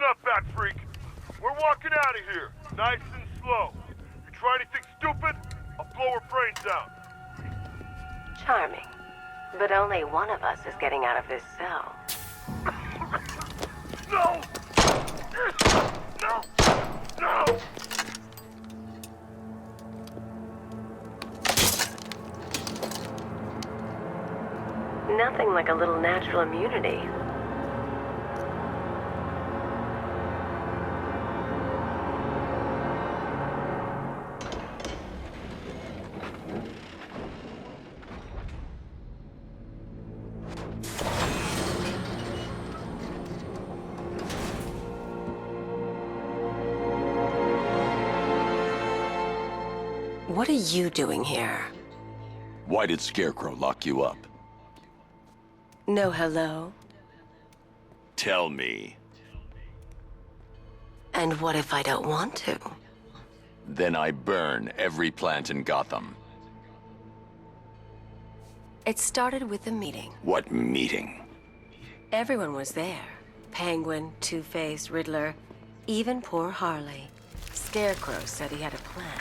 up, Bat Freak. We're walking out of here, nice and slow. You try anything stupid, I'll blow her brains out. Charming. But only one of us is getting out of this cell. No! No! No! Nothing like a little natural immunity. What are you doing here? Why did Scarecrow lock you up? No hello? Tell me. And what if I don't want to? Then I burn every plant in Gotham. It started with a meeting. What meeting? Everyone was there. Penguin, Two-Face, Riddler, even poor Harley. Scarecrow said he had a plan.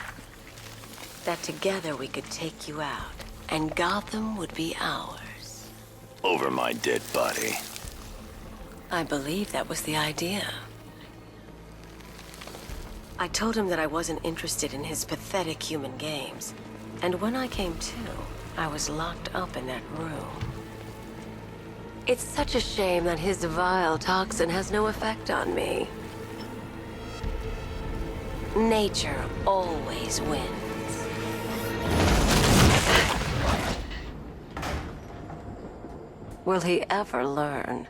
That together we could take you out, and Gotham would be ours. Over my dead body. I believe that was the idea. I told him that I wasn't interested in his pathetic human games. And when I came to, I was locked up in that room. It's such a shame that his vile toxin has no effect on me. Nature always wins. Will he ever learn?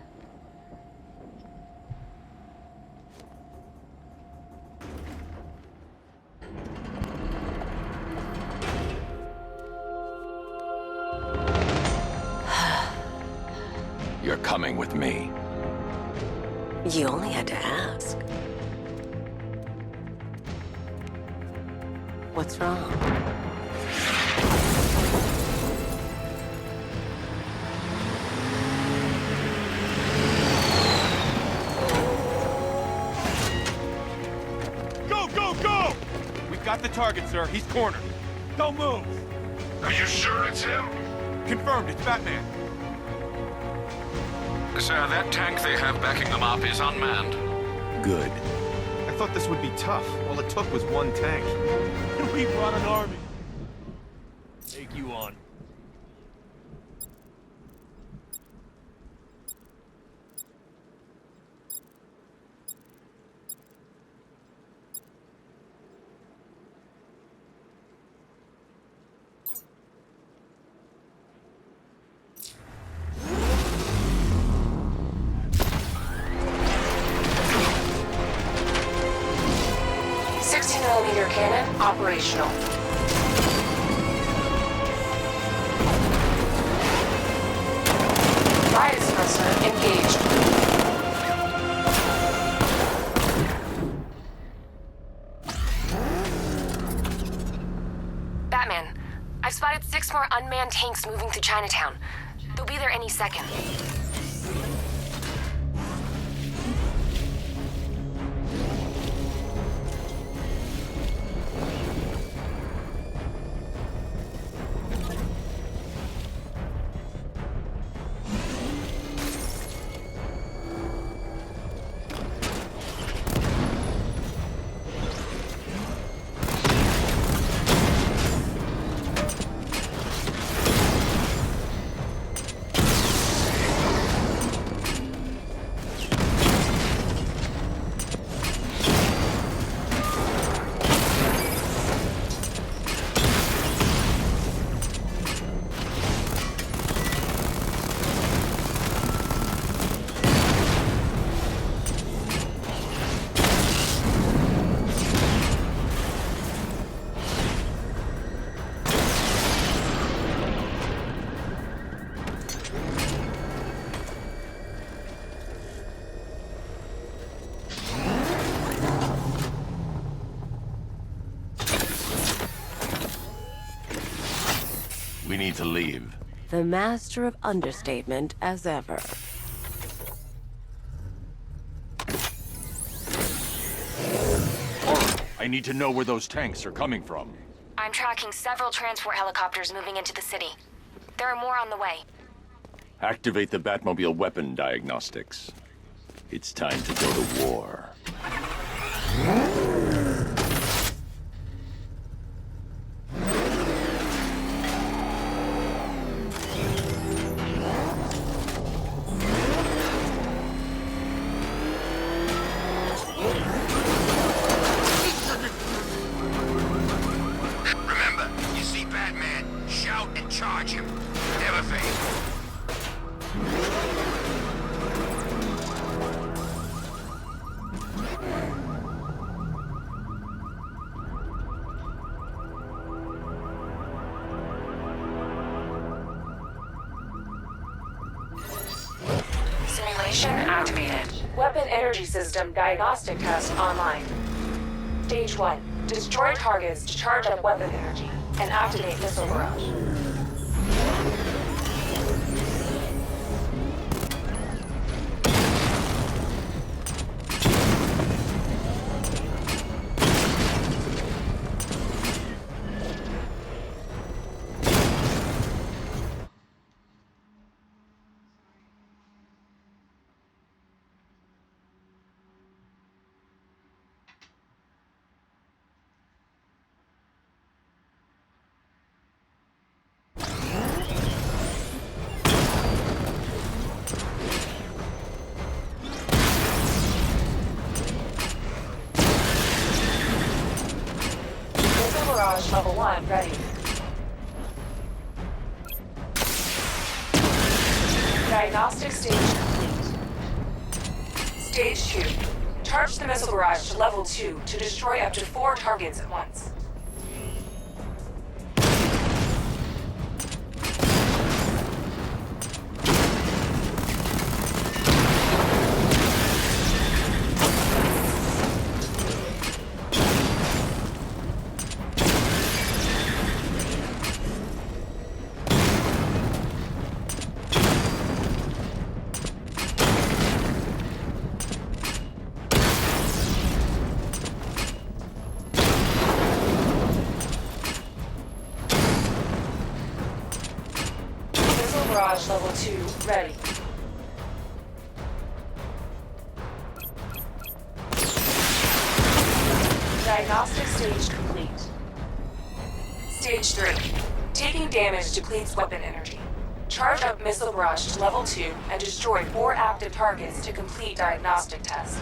You're coming with me. You only had to ask. What's wrong? Go! We've got the target, sir. He's cornered. Don't move! Are you sure it's him? Confirmed, it's Batman. Sir, that tank they have backing them up is unmanned. Good. I thought this would be tough. All it took was one tank. We brought an army. Take you on. Cannon operational. Riot suppressor engaged. Batman, I've spotted 6 more unmanned tanks moving to Chinatown. They'll be there any second. We need to leave. The master of understatement as ever. I need to know where those tanks are coming from. I'm tracking several transport helicopters moving into the city. There are more on the way. Activate the Batmobile weapon diagnostics. It's time to go to war. Remember, you see Batman, shout and charge him. Never fail. Simulation activated. Weapon energy system diagnostic test online. Stage 1. Destroy targets to charge up weapon energy and activate missile barrage. Barrage level 1 ready. Diagnostic stage complete. Stage 2. Charge the missile barrage to level 2 to destroy up to 4 targets at once. Barrage level 2 ready. Diagnostic stage complete. Stage 3. Taking damage depletes weapon energy. Charge up missile barrage to level 2 and destroy 4 active targets to complete diagnostic test.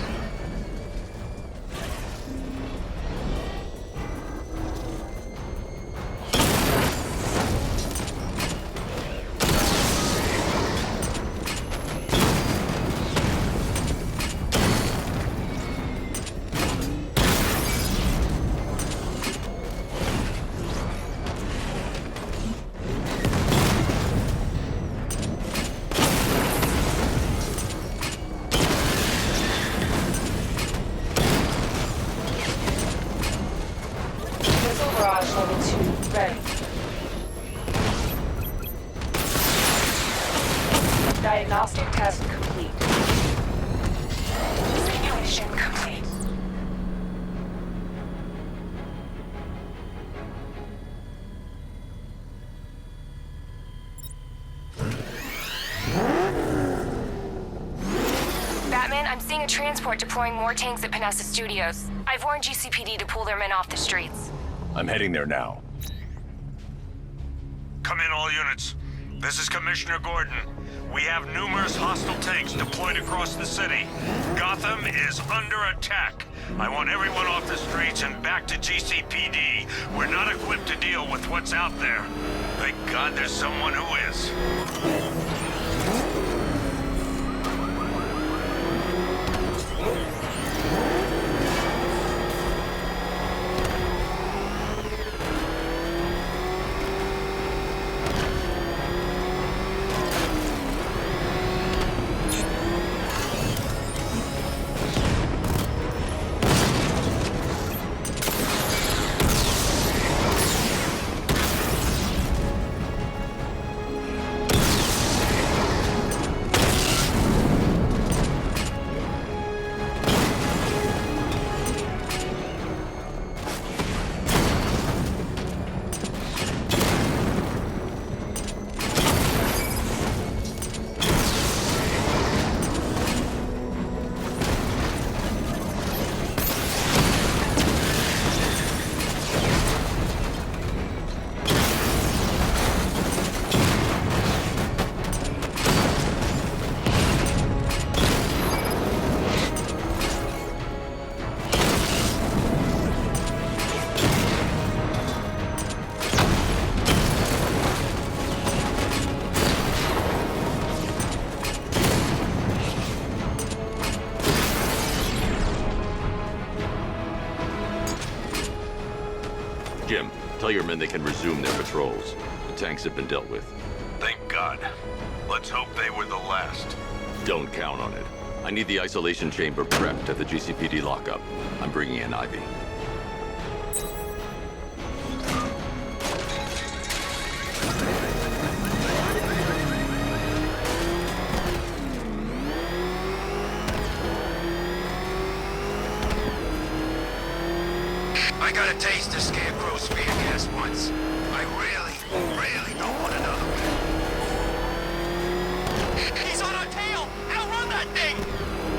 Barrage level 2 ready. Diagnostic test complete. Simulation complete. Batman, I'm seeing a transport deploying more tanks at Panessa Studios. I've warned GCPD to pull their men off the streets. I'm heading there now. Come in, all units. This is Commissioner Gordon. We have numerous hostile tanks deployed across the city. Gotham is under attack. I want everyone off the streets and back to GCPD. We're not equipped to deal with what's out there. Thank God there's someone who is. Jim, tell your men they can resume their patrols. The tanks have been dealt with. Thank God. Let's hope they were the last. Don't count on it. I need the isolation chamber prepped at the GCPD lockup. I'm bringing in Ivy. I got a taste of Scarecrow spear gas once. I really don't want another one. He's on our tail! Outrun that thing!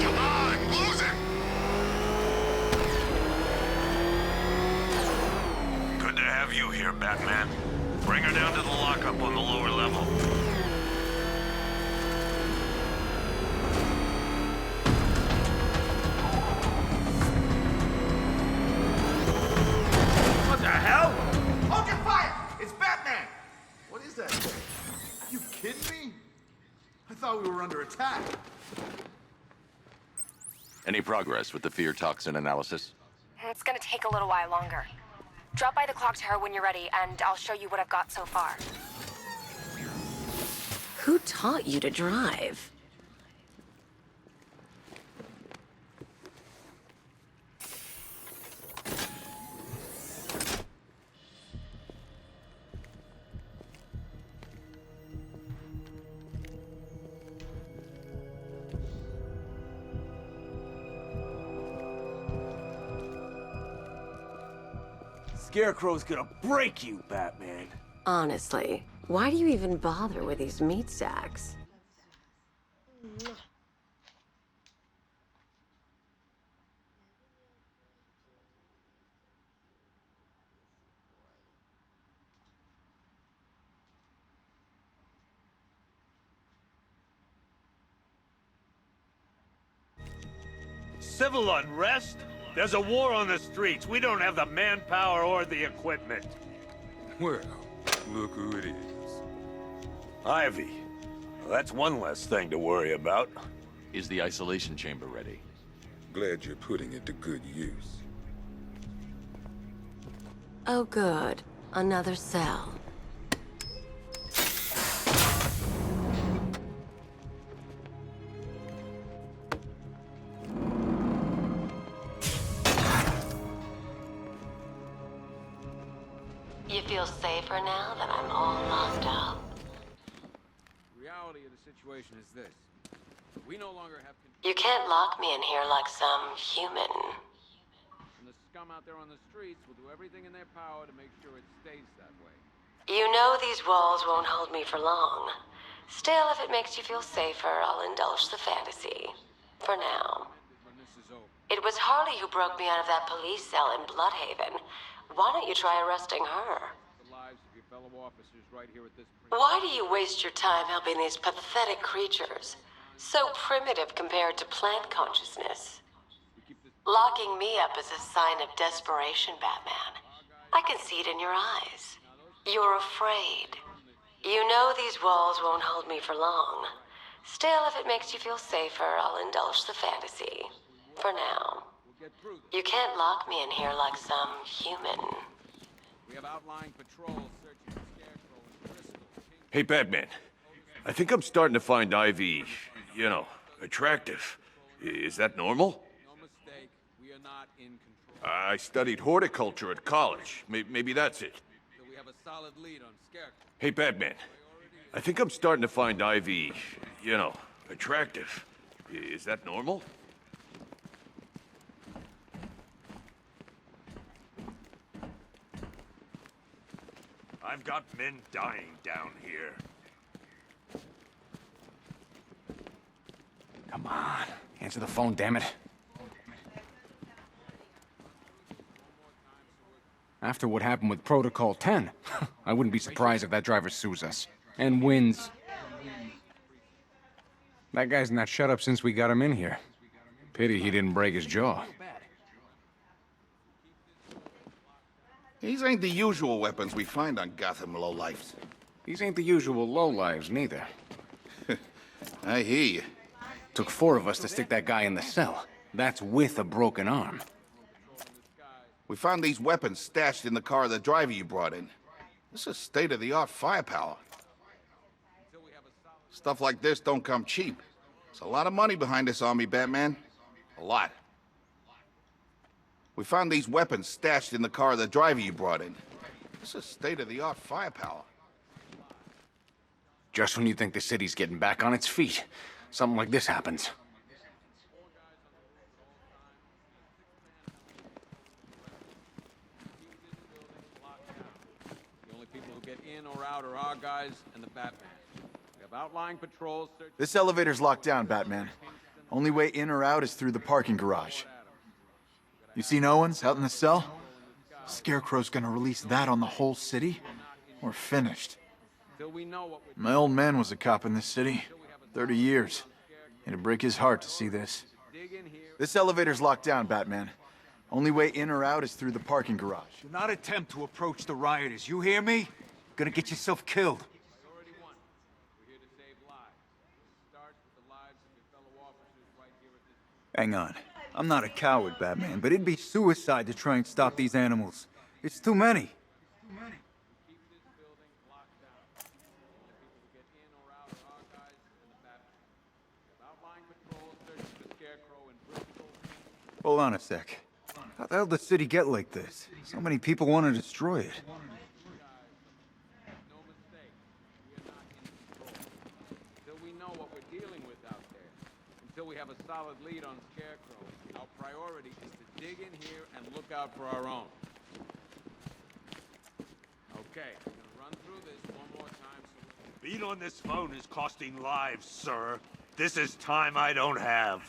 Come on, lose him! Good to have you here, Batman. Bring her down to the lockup on the lower level. What the hell? Hold your fire! It's Batman! What is that thing? You kidding me? I thought we were under attack. Any progress with the fear toxin analysis? It's gonna take a little while longer. Drop by the clock tower when you're ready, and I'll show you what I've got so far. Who taught you to drive? Scarecrow's gonna break you, Batman. Honestly, why do you even bother with these meat sacks? Civil unrest? There's a war on the streets. We don't have the manpower or the equipment. Well, look who it is. Ivy. Well, that's one less thing to worry about. Is the isolation chamber ready? Glad you're putting it to good use. Oh, good. Another cell. You feel safer now that I'm all locked up? The reality of the situation is this. We no longer have control. You can't lock me in here like some human. And the scum out there on the streets will do everything in their power to make sure it stays that way. You know these walls won't hold me for long. Still, if it makes you feel safer, I'll indulge the fantasy. For now. When this is over. It was Harley who broke me out of that police cell in Bloodhaven. Why don't you try arresting her? The lives of your fellow officers right here at this Why do you waste your time helping these pathetic creatures? So primitive compared to plant consciousness. Locking me up is a sign of desperation, Batman. I can see it in your eyes. You're afraid. You know these walls won't hold me for long. Still, if it makes you feel safer, I'll indulge the fantasy. For now. You can't lock me in here like some human. We have outlying patrols searching for Scarecrow and Crystal. Hey, Batman. I think I'm starting to find Ivy, attractive. Is that normal? No mistake, we are not in control. I studied horticulture at college. Maybe that's it. So we have a solid lead on Scarecrow. Hey, Batman. I think I'm starting to find Ivy, attractive. Is that normal? I've got men dying down here. Come on. Answer the phone, damn it. After what happened with Protocol 10, I wouldn't be surprised if that driver sues us. And wins. That guy's not shut up since we got him in here. Pity he didn't break his jaw. These ain't the usual weapons we find on Gotham lowlifes. These ain't the usual lowlives, neither. I hear you. Took 4 of us to stick that guy in the cell. That's with a broken arm. We found these weapons stashed in the car of the driver you brought in. This is state-of-the-art firepower. Stuff like this don't come cheap. There's a lot of money behind this army, Batman. A lot. We found these weapons stashed in the car of the driver you brought in. This is state-of-the-art firepower. Just when you think the city's getting back on its feet, something like this happens. The only people who get in or out are our guys and the Batman. We have outlying patrols. This elevator's locked down, Batman. Only way in or out is through the parking garage. You seen Owens out in the cell? Scarecrow's gonna release that on the whole city? We're finished. My old man was a cop in this city. 30 years. It'd break his heart to see this. This elevator's locked down, Batman. Only way in or out is through the parking garage. Do not attempt to approach the rioters, you hear me? Gonna get yourself killed. Hang on. I'm not a coward, Batman, but it'd be suicide to try and stop these animals. It's too many. Hold on a sec. How the hell did the city get like this? So many people want to destroy it. Until we have a solid lead on Scarecrow, our priority is to dig in here and look out for our own. Okay, I'm gonna run through this one more time so Being on this phone is costing lives, sir. This is time I don't have.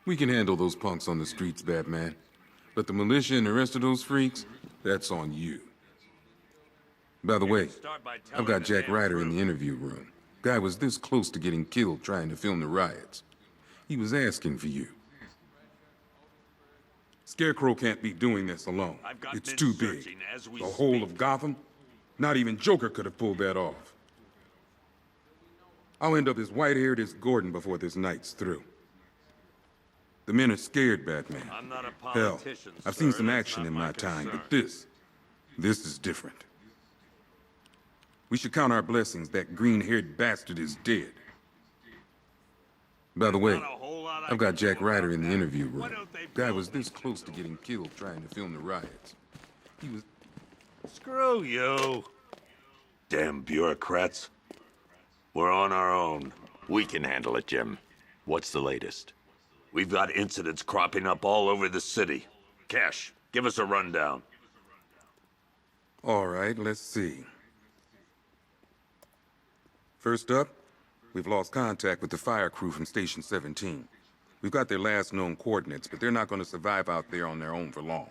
We can handle those punks on the streets, Batman. But the militia and the rest of those freaks, that's on you. By the way, I've got Jack Ryder in the interview room. Guy was this close to getting killed trying to film the riots. He was asking for you. Scarecrow can't be doing this alone. It's too big. The whole of Gotham? Not even Joker could have pulled that off. I'll end up as white-haired as Gordon before this night's through. The men are scared, Batman. I'm not a Hell, politician, I've seen sir. some That's action not in my my time, concern. but this is different. We should count our blessings that green-haired bastard is dead. By the way, I've got Jack Ryder in the interview room. Guy was this close to getting killed trying to film the riots. He was... Screw you. Damn bureaucrats. We're on our own. We can handle it, Jim. What's the latest? We've got incidents cropping up all over the city. Cash, give us a rundown. All right, let's see. First up, we've lost contact with the fire crew from Station 17. We've got their last known coordinates, but they're not going to survive out there on their own for long.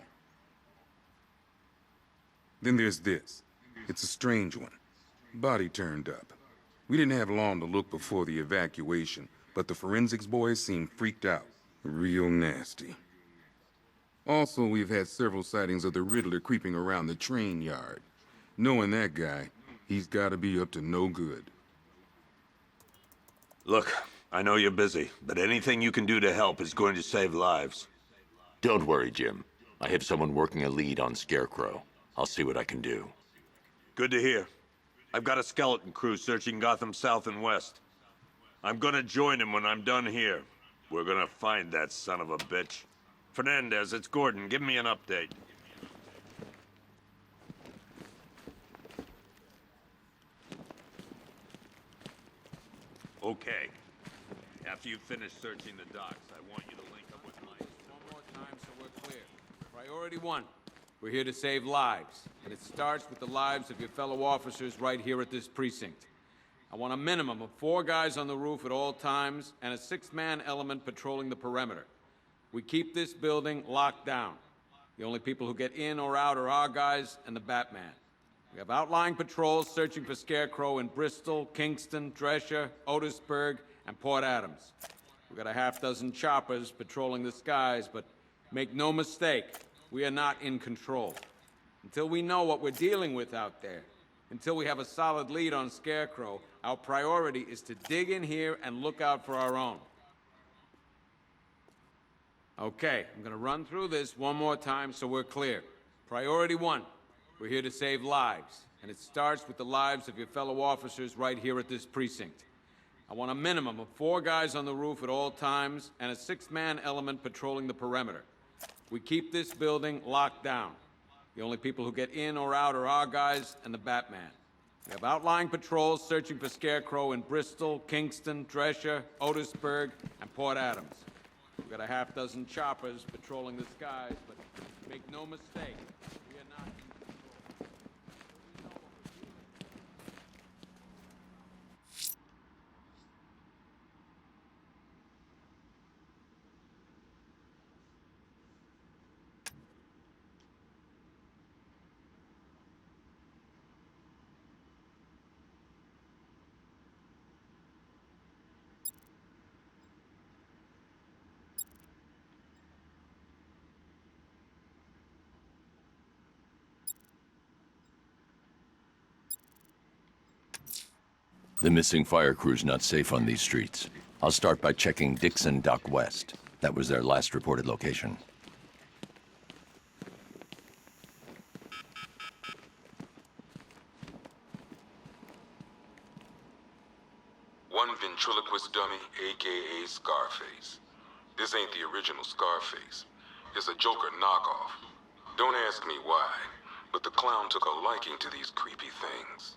Then there's this. It's a strange one. Body turned up. We didn't have long to look before the evacuation, but the forensics boys seemed freaked out. Real nasty. Also, we've had several sightings of the Riddler creeping around the train yard. Knowing that guy, he's gotta be up to no good. Look, I know you're busy, but anything you can do to help is going to save lives. Don't worry, Jim. I have someone working a lead on Scarecrow. I'll see what I can do. Good to hear. I've got a skeleton crew searching Gotham South and West. I'm gonna join him when I'm done here. We're gonna find that son of a bitch. Fernandez, it's Gordon. Give me an update. Okay. After you finish searching the docks, I want you to link up with my... one more time so we're clear. Priority one. We're here to save lives, and it starts with the lives of your fellow officers right here at this precinct. I want a minimum of 4 guys on the roof at all times, and a 6-man element patrolling the perimeter. We keep this building locked down. The only people who get in or out are our guys and the Batman. We have outlying patrols searching for Scarecrow in Bristol, Kingston, Drescher, Otisburg, and Port Adams. We've got a half-dozen choppers patrolling the skies, but make no mistake, we are not in control. Until we know what we're dealing with out there, until we have a solid lead on Scarecrow, our priority is to dig in here and look out for our own. Okay, I'm gonna run through this one more time so we're clear. Priority 1, we're here to save lives, and it starts with the lives of your fellow officers right here at this precinct. I want a minimum of 4 guys on the roof at all times, and a 6-man element patrolling the perimeter. We keep this building locked down. The only people who get in or out are our guys and the Batman. We have outlying patrols searching for Scarecrow in Bristol, Kingston, Drescher, Otisburg, and Port Adams. We've got a half-dozen choppers patrolling the skies, but make no mistake, we are not in control. We know what we're doing. The missing fire crew's not safe on these streets. I'll start by checking Dixon Dock West. That was their last reported location. One ventriloquist dummy, a.k.a. Scarface. This ain't the original Scarface. It's a Joker knockoff. Don't ask me why, but the clown took a liking to these creepy things.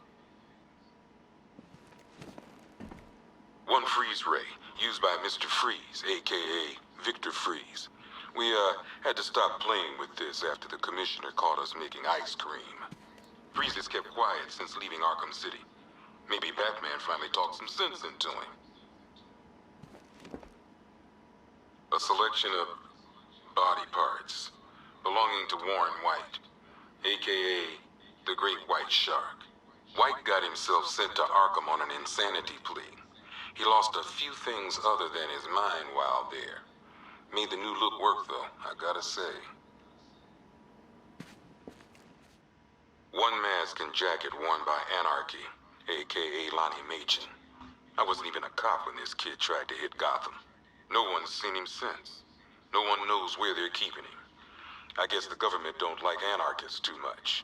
One freeze ray, used by Mr. Freeze, a.k.a. Victor Freeze. We, had to stop playing with this after the commissioner caught us making ice cream. Freeze has kept quiet since leaving Arkham City. Maybe Batman finally talked some sense into him. A selection of body parts belonging to Warren White, a.k.a. the Great White Shark. White got himself sent to Arkham on an insanity plea. He lost a few things other than his mind while there. Made the new look work, though, I gotta say. One mask and jacket worn by Anarchy, a.k.a. Lonnie Machin. I wasn't even a cop when this kid tried to hit Gotham. No one's seen him since. No one knows where they're keeping him. I guess the government don't like anarchists too much.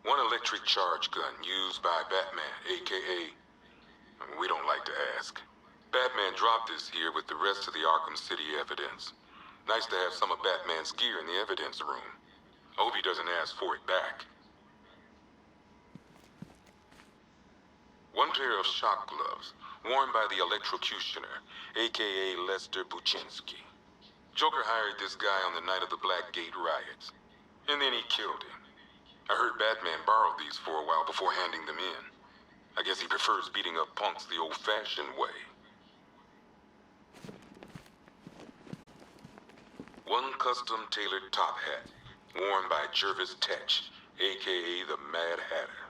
One electric charge gun used by Batman, a.k.a. we don't like to ask. Batman dropped this here with the rest of the Arkham City evidence. Nice to have some of Batman's gear in the evidence room. I hope he doesn't ask for it back. One pair of shock gloves, worn by the electrocutioner, a.k.a. Lester Buczynski. Joker hired this guy on the night of the Blackgate riots, and then he killed him. I heard Batman borrowed these for a while before handing them in. I guess he prefers beating up punks the old-fashioned way. One custom-tailored top hat, worn by Jervis Tetch, a.k.a. the Mad Hatter.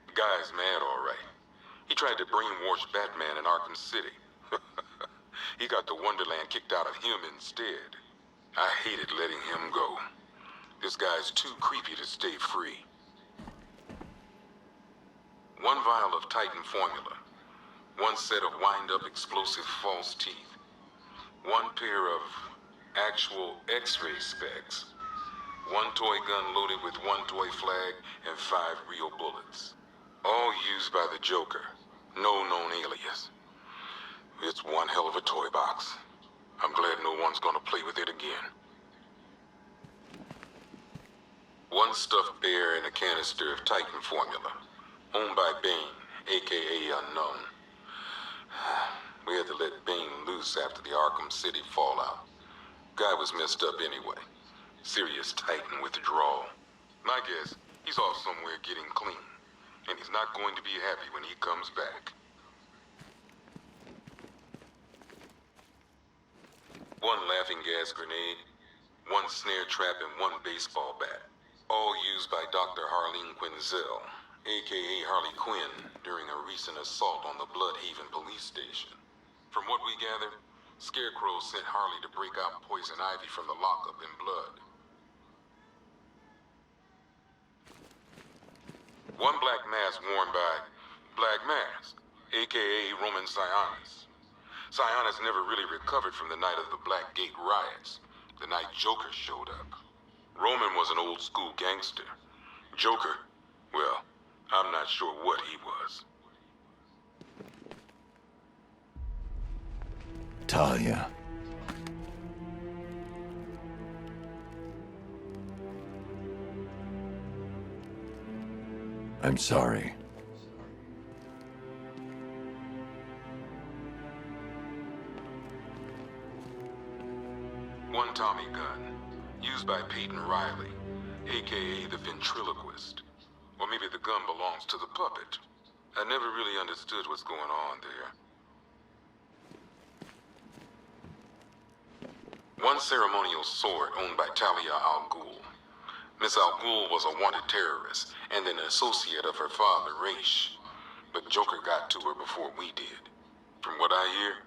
The guy's mad, all right. He tried to brainwash Batman in Arkham City. He got the Wonderland kicked out of him instead. I hated letting him go. This guy's too creepy to stay free. One vial of Titan formula. One set of wind-up explosive false teeth. One pair of actual X-ray specs. One toy gun loaded with one toy flag and 5 real bullets. All used by the Joker. No known alias. It's one hell of a toy box. I'm glad no one's gonna play with it again. One stuffed bear and a canister of Titan formula. Owned by Bane, a.k.a. Unknown. We had to let Bane loose after the Arkham City fallout. Guy was messed up anyway. Serious Titan withdrawal. My guess, he's off somewhere getting clean. And he's not going to be happy when he comes back. One laughing gas grenade, one snare trap, and one baseball bat. All used by Dr. Harleen Quinzel, a.k.a. Harley Quinn, during a recent assault on the Bloodhaven police station. From what we gather, Scarecrow sent Harley to break out Poison Ivy from the lockup in blood. One black mask worn by Black Mask, a.k.a. Roman Sionis. Sion's never really recovered from the night of the Black Gate riots, the night Joker showed up. Roman was an old school gangster. Joker, well, I'm not sure what he was. Talia. I'm sorry. One Tommy gun, used by Peyton Riley, aka the ventriloquist. Or maybe the gun belongs to the puppet. I never really understood what's going on there. One ceremonial sword owned by Talia al Ghul. Miss al Ghul was a wanted terrorist and an associate of her father, Raish. But Joker got to her before we did. From what I hear,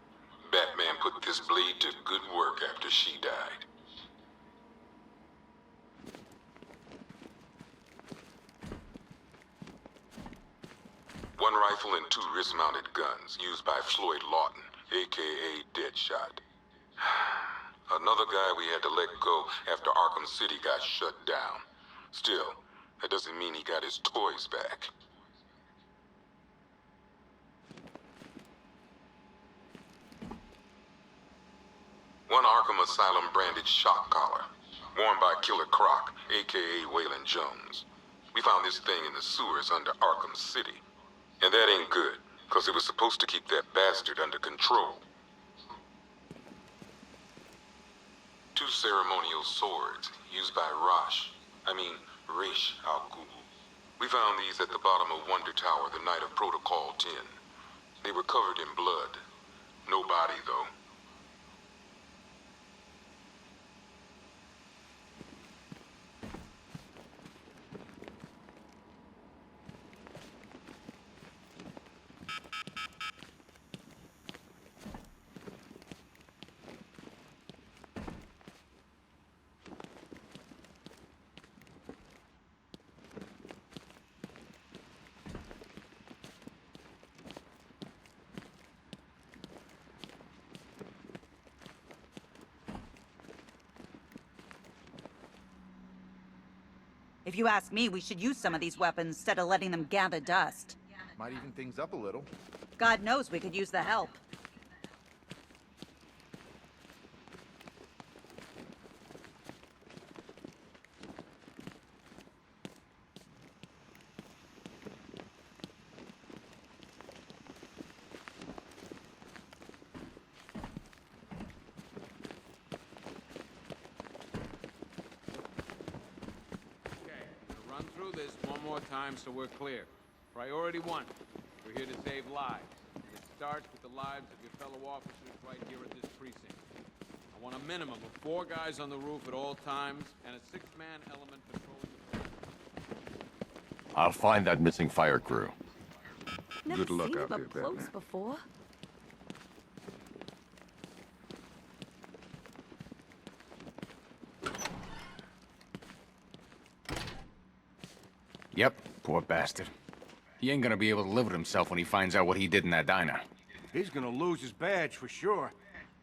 Batman put this blade to good work after she died. One rifle and 2 wrist-mounted guns used by Floyd Lawton, aka Deadshot. Another guy we had to let go after Arkham City got shut down. Still, that doesn't mean he got his toys back. One Arkham Asylum branded shock collar, worn by Killer Croc, aka Waylon Jones. We found this thing in the sewers under Arkham City. And that ain't good, because it was supposed to keep that bastard under control. 2 ceremonial swords used by Raish al Ghul. We found these at the bottom of Wonder Tower the night of Protocol 10. They were covered in blood. No body, though. If you ask me, we should use some of these weapons instead of letting them gather dust. Might even things up a little. God knows we could use the help. Time so we're clear. Priority 1. We're here to save lives. And it starts with the lives of your fellow officers right here at this precinct. I want a minimum of 4 guys on the roof at all times and a 6-man element patrolling the perimeter. I'll find that missing fire crew. Never Good luck seen out them there, up close Batman. before. Yep, poor bastard. He ain't gonna be able to live with himself when he finds out what he did in that diner. He's gonna lose his badge for sure.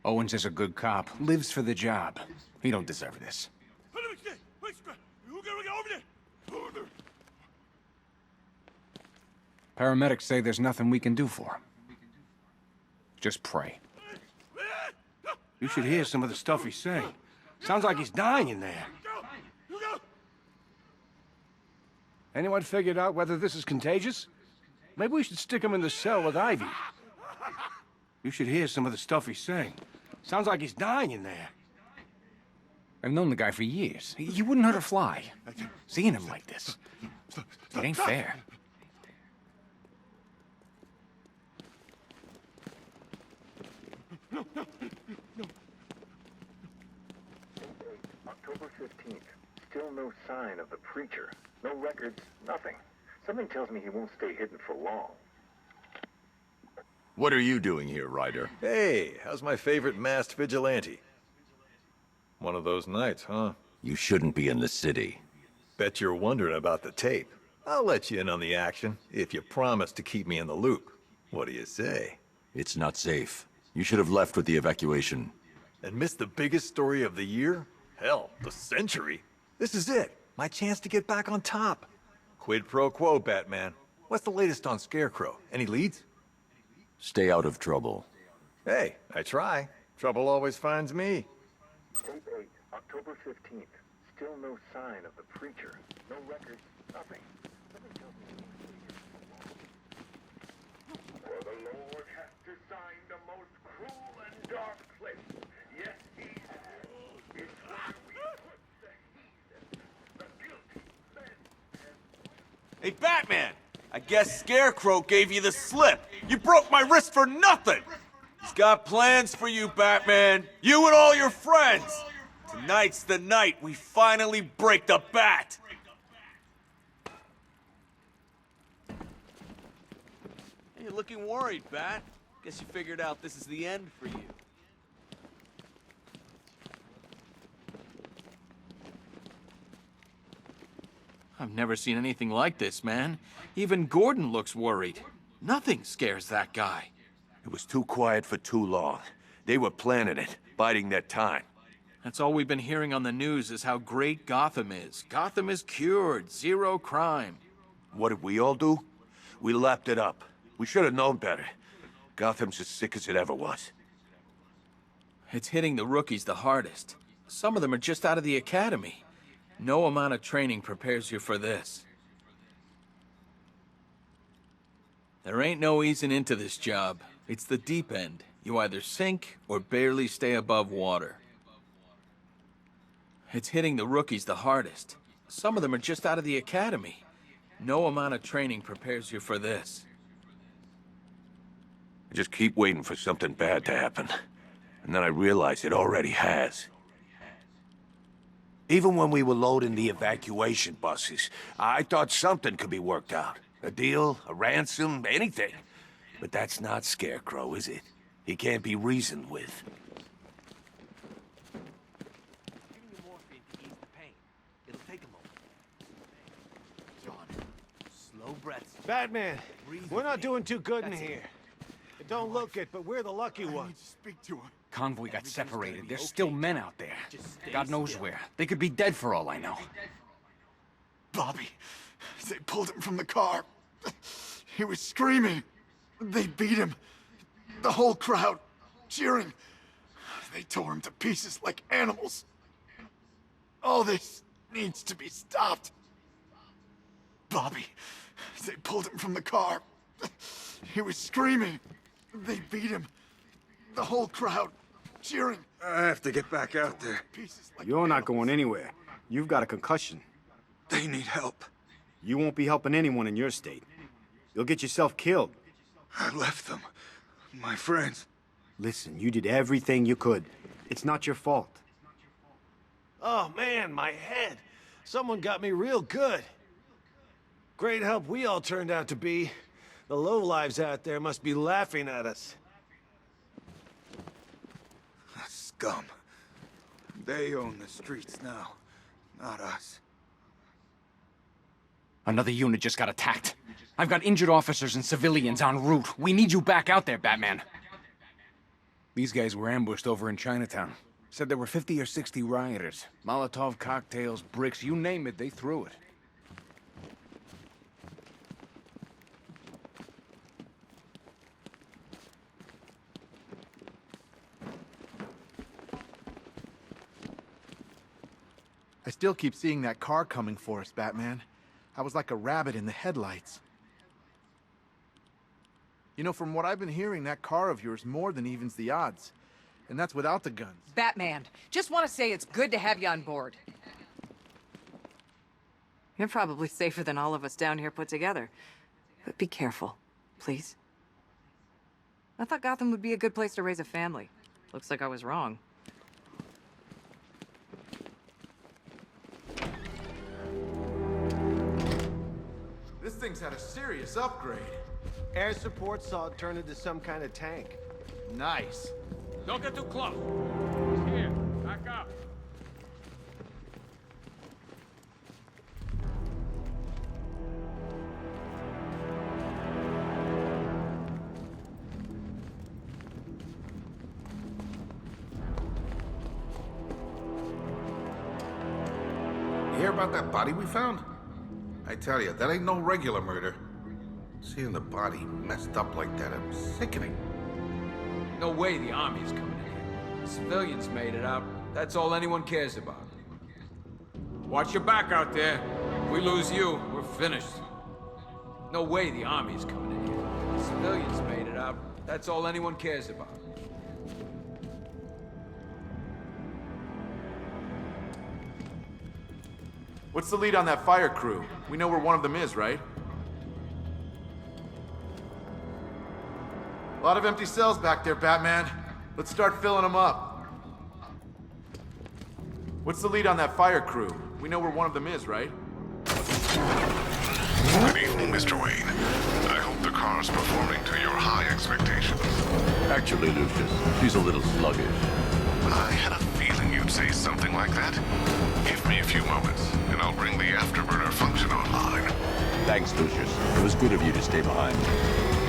Owens is a good cop, lives for the job. He don't deserve this. Paramedics say there's nothing we can do for him. Just pray. You should hear some of the stuff he's saying. Sounds like he's dying in there. Anyone figured out whether this is contagious? Maybe we should stick him in the cell with Ivy. You should hear some of the stuff he's saying. Sounds like he's dying in there. I've known the guy for years. He wouldn't hurt a fly. Seeing him like this, it ain't fair. October 15th. Still no sign of the preacher. No records, nothing. Something tells me he won't stay hidden for long. What are you doing here, Ryder? Hey, how's my favorite masked vigilante? One of those nights, huh? You shouldn't be in the city. Bet you're wondering about the tape. I'll let you in on the action, if you promise to keep me in the loop. What do you say? It's not safe. You should have left with the evacuation. And missed the biggest story of the year? Hell, the century. This is it. My chance to get back on top. Quid pro quo, Batman. What's the latest on Scarecrow? Any leads? Stay out of trouble. Hey, I try. Trouble always finds me. Tape 8, October 15th. Still no sign of the preacher. No records, nothing. Something tells me he won't stay here for long. For the Lord hath designed a most cruel and dark place. Yes, he has. It's where we put the heathen, the guilty men. Hey, Batman! I guess Scarecrow gave you the slip. You broke my wrist for nothing! He's got plans for you, Batman. You and all your friends. Tonight's the night we finally break the bat. Hey, you're looking worried, Bat. Guess you figured out this is the end for you. I've never seen anything like this, man. Even Gordon looks worried. Nothing scares that guy. It was too quiet for too long. They were planning it, biding their time. That's all we've been hearing on the news is how great Gotham is. Gotham is cured, zero crime. What did we all do? We lapped it up. We should have known better. Gotham's as sick as it ever was. It's hitting the rookies the hardest. Some of them are just out of the academy. No amount of training prepares you for this. There ain't no easing into this job. It's the deep end. You either sink or barely stay above water. It's hitting the rookies the hardest. Some of them are just out of the academy. No amount of training prepares you for this. I just keep waiting for something bad to happen. And then I realize it already has. Even when we were loading the evacuation buses, I thought something could be worked out. A deal, a ransom, anything. But that's not Scarecrow, is it? He can't be reasoned with. Slow breaths. Batman, we're not doing too good in here. It don't look it, but we're the lucky ones. I need to speak to him. Convoy got separated. There's still men out there. God knows where. They could be dead for all I know. Bobby, they pulled him from the car. He was screaming. They beat him. The whole crowd, cheering. They tore him to pieces like animals. All this needs to be stopped. Bobby, they pulled him from the car. He was screaming. They beat him. The whole crowd, cheering. I have to get back out there. You're not going anywhere. You've got a concussion. They need help. You won't be helping anyone in your state. You'll get yourself killed. I left them. My friends. Listen, you did everything you could. It's not your fault. Oh, man, my head. Someone got me real good. Great help we all turned out to be. The lowlives out there must be laughing at us. Scum. They own the streets now, not us. Another unit just got attacked. I've got injured officers and civilians en route. We need you back out there, Batman. These guys were ambushed over in Chinatown. Said there were 50 or 60 rioters. Molotov cocktails, bricks, you name it, they threw it. I still keep seeing that car coming for us, Batman. I was like a rabbit in the headlights. You know, from what I've been hearing, that car of yours more than evens the odds. And that's without the guns. Batman, just want to say it's good to have you on board. You're probably safer than all of us down here put together. But be careful, please. I thought Gotham would be a good place to raise a family. Looks like I was wrong. This thing's had a serious upgrade. Air support saw it turn into some kind of tank. Nice. Don't get too close. He's here. Back up. hear about that body we found? I tell you, that ain't no regular murder. Seeing the body messed up like that, it was sickening. No way the army's coming in here. The civilians made it out. That's all anyone cares about. Watch your back out there. If we lose you, we're finished. No way the army's coming in here. The civilians made it out. That's all anyone cares about. What's the lead on that fire crew? We know where one of them is, right? A lot of empty cells back there, Batman. Let's start filling them up. What's the lead on that fire crew? We know where one of them is, right? Good evening, Mr. Wayne. I hope the car's performing to your high expectations. Actually, Lucius, she's a little sluggish. I had a feeling you'd say something like that. Give me a few moments, and I'll bring the afterburner function online. Thanks, Lucius. It was good of you to stay behind.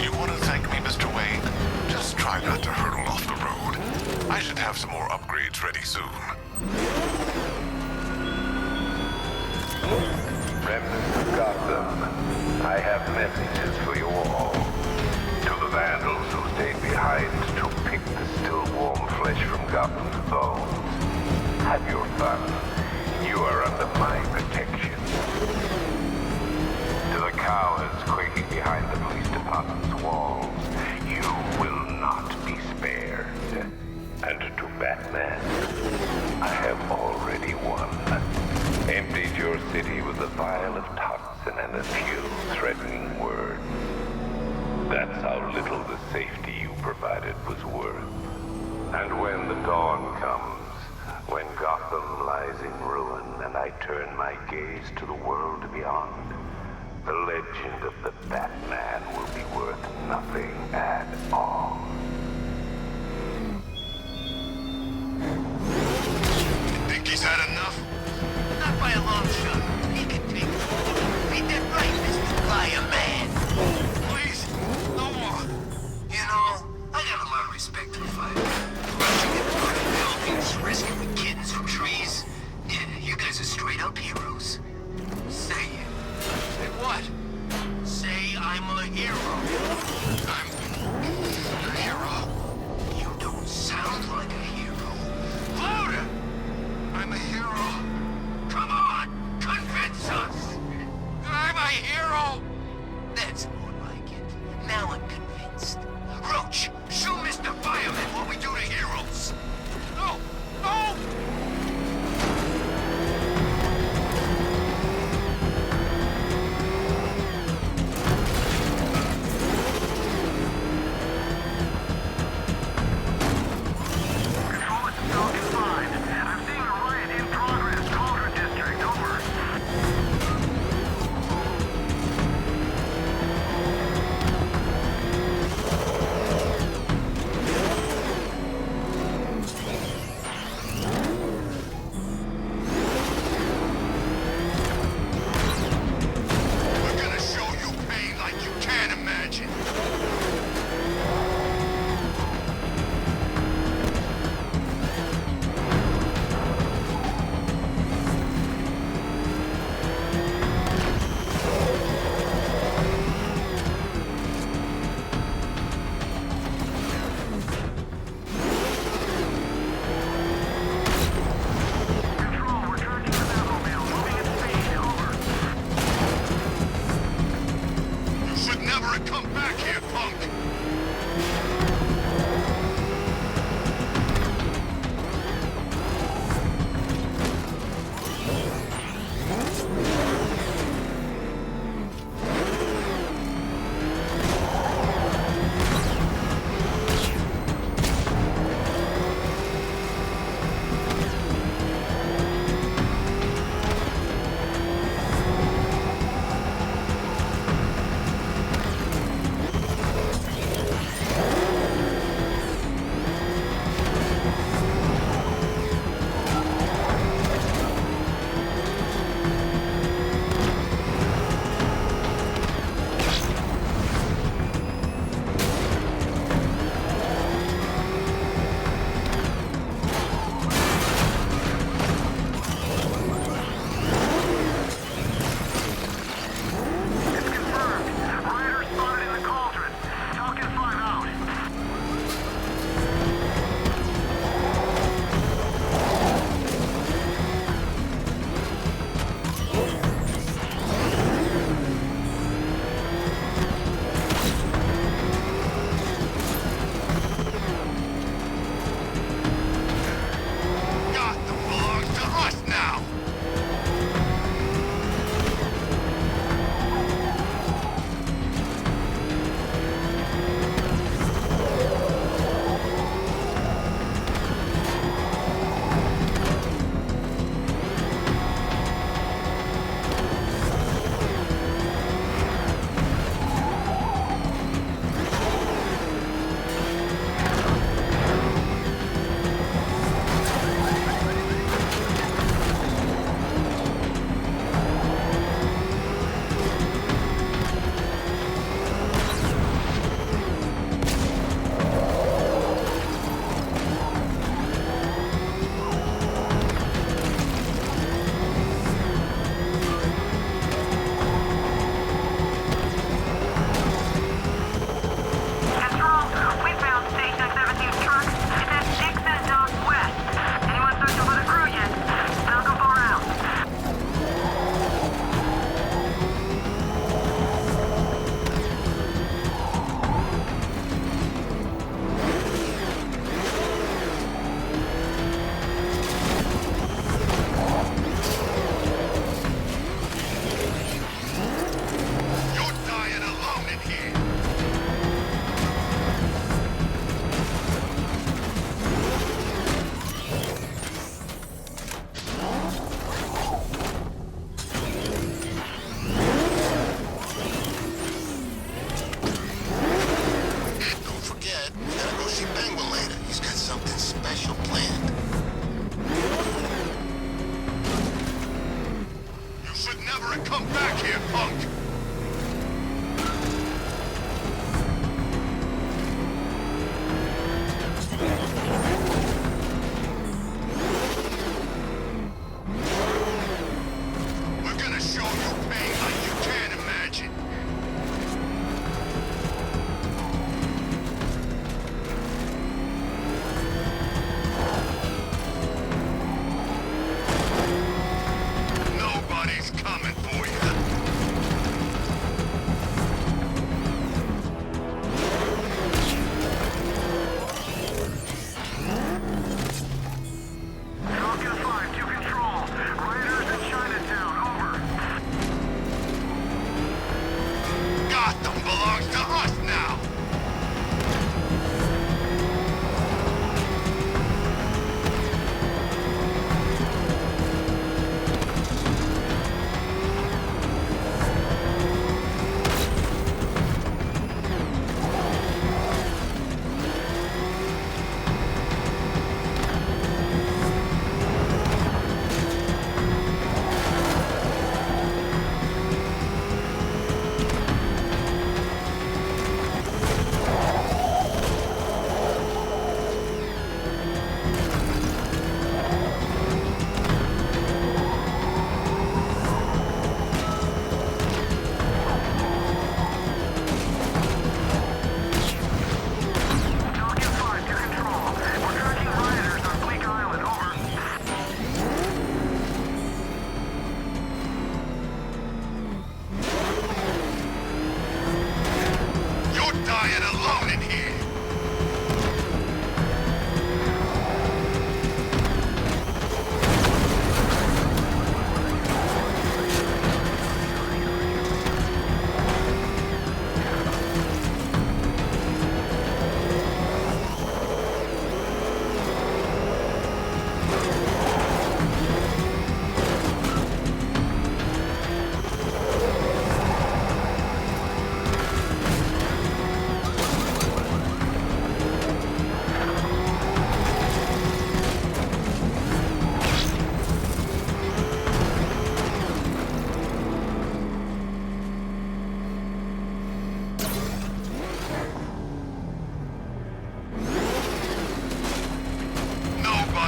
You want to thank me, Mr. Wayne? Just try not to hurtle off the road. I should have some more upgrades ready soon. Remnants of Gotham, I have messages for you all. To the vandals who stayed behind to pick the still warm flesh from Gotham's bones. Have your fun. You are under my protection. To the cowards quaking behind the police department's walls, you will not be spared. And to Batman, I have already won. Emptied your city with a vial of toxin and a few threatening words. That's how little the safety you provided was worth. And when the dawn comes, when Gotham lies in ruin and I turn my gaze to the world beyond, the legend of the Batman will be worth nothing at all. Think he's had enough? Not by a long shot. He can take more. Ain't that right, Mr. Fireman? Please, no more. You know, I got a lot of respect for firemen. Rushing into burning buildings, rescuing kittens from trees. Yeah, you guys are straight up heroes. Say it. Say what? Say I'm a hero. I'm a hero. You don't sound like a hero. Louder! I'm a hero. Come on, convince us. I'm a hero. That's more like it. Now I'm convinced. Roach, show Mr. Fireman what we do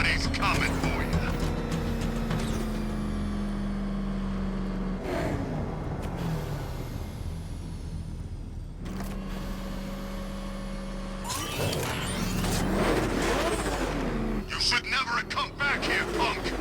Somebody's coming for you. You should never have come back here, punk!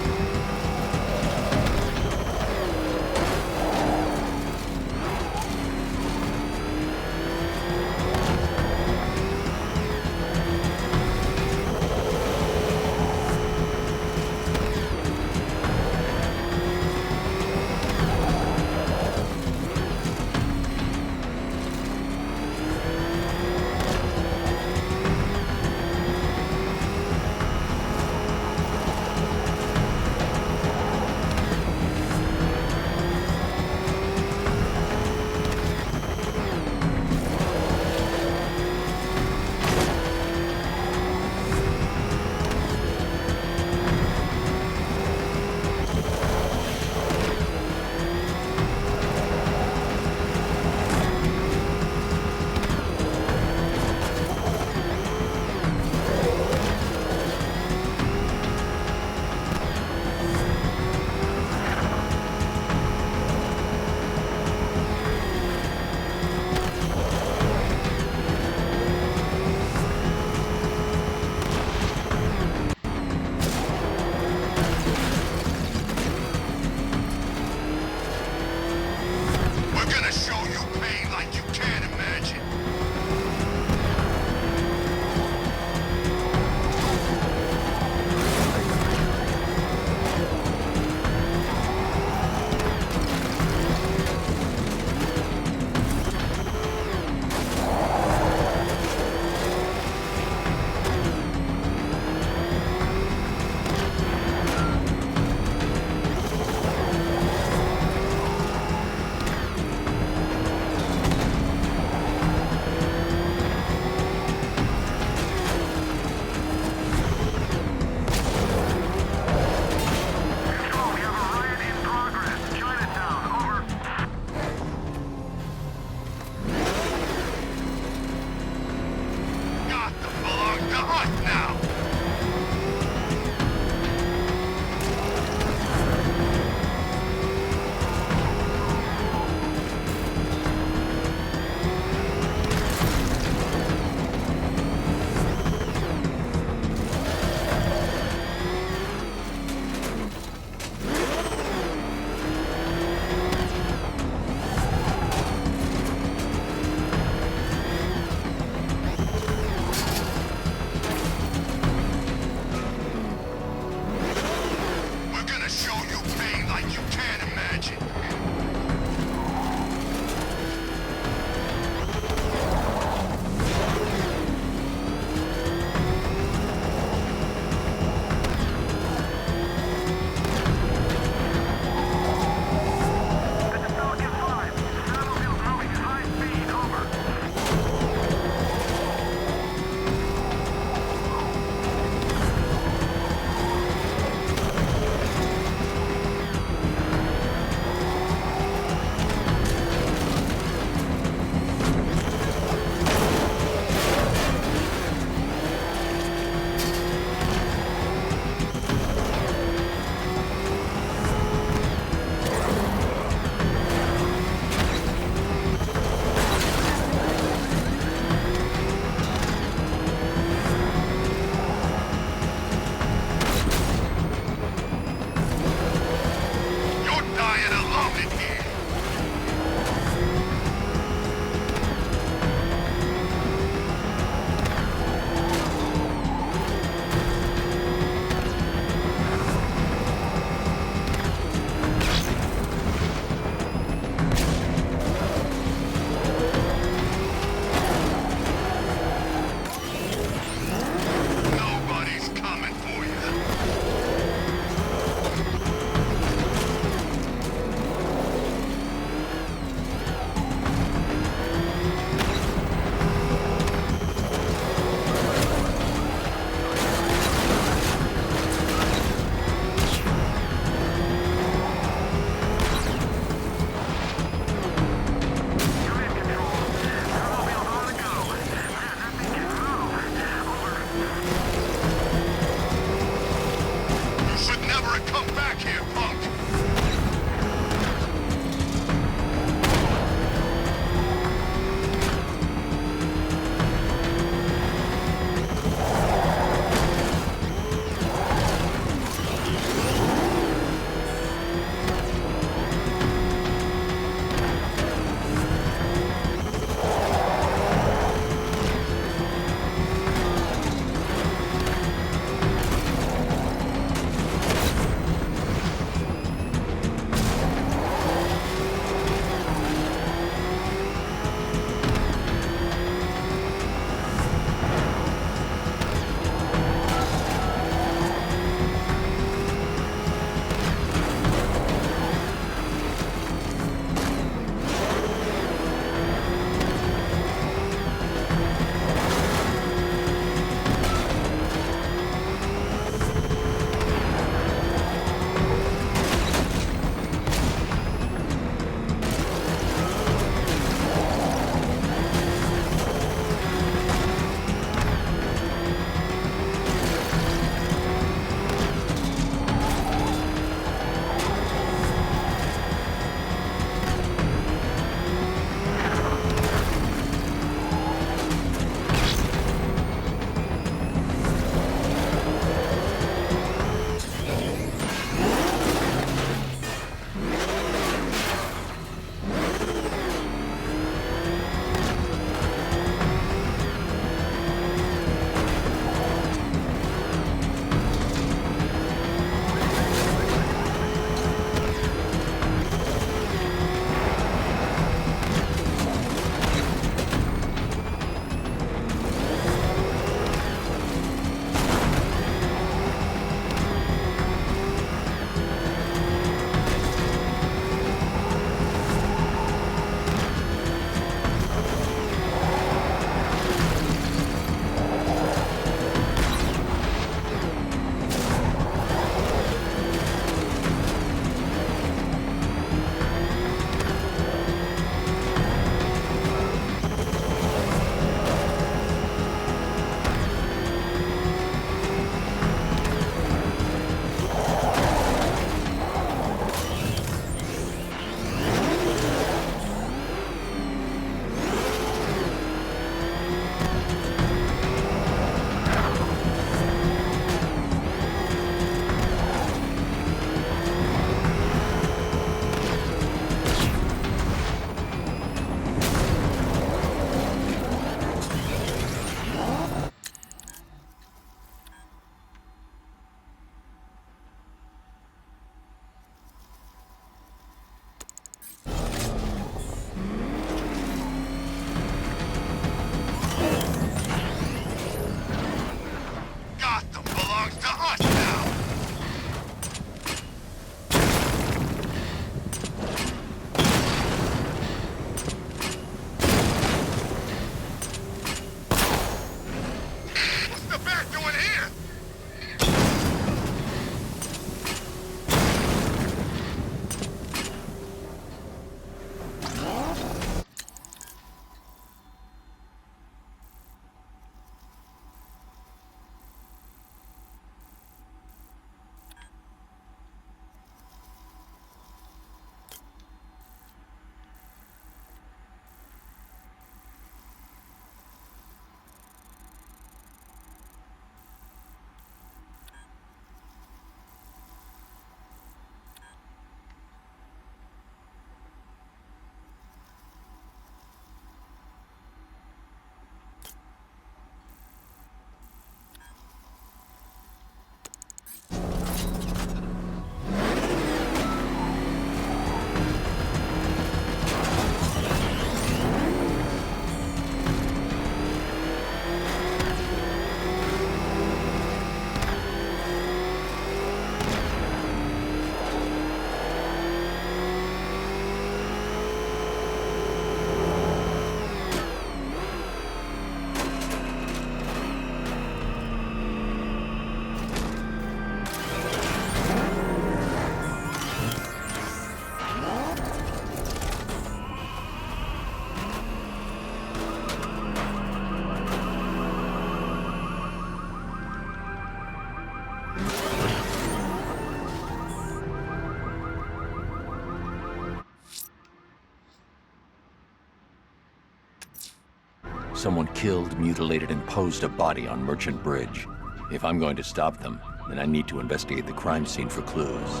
Someone killed, mutilated, and posed a body on Merchant Bridge. If I'm going to stop them, then I need to investigate the crime scene for clues.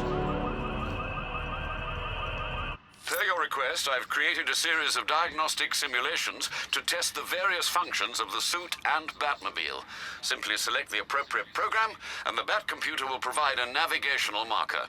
Per your request, I've created a series of diagnostic simulations to test the various functions of the suit and Batmobile. Simply select the appropriate program, and the Bat computer will provide a navigational marker.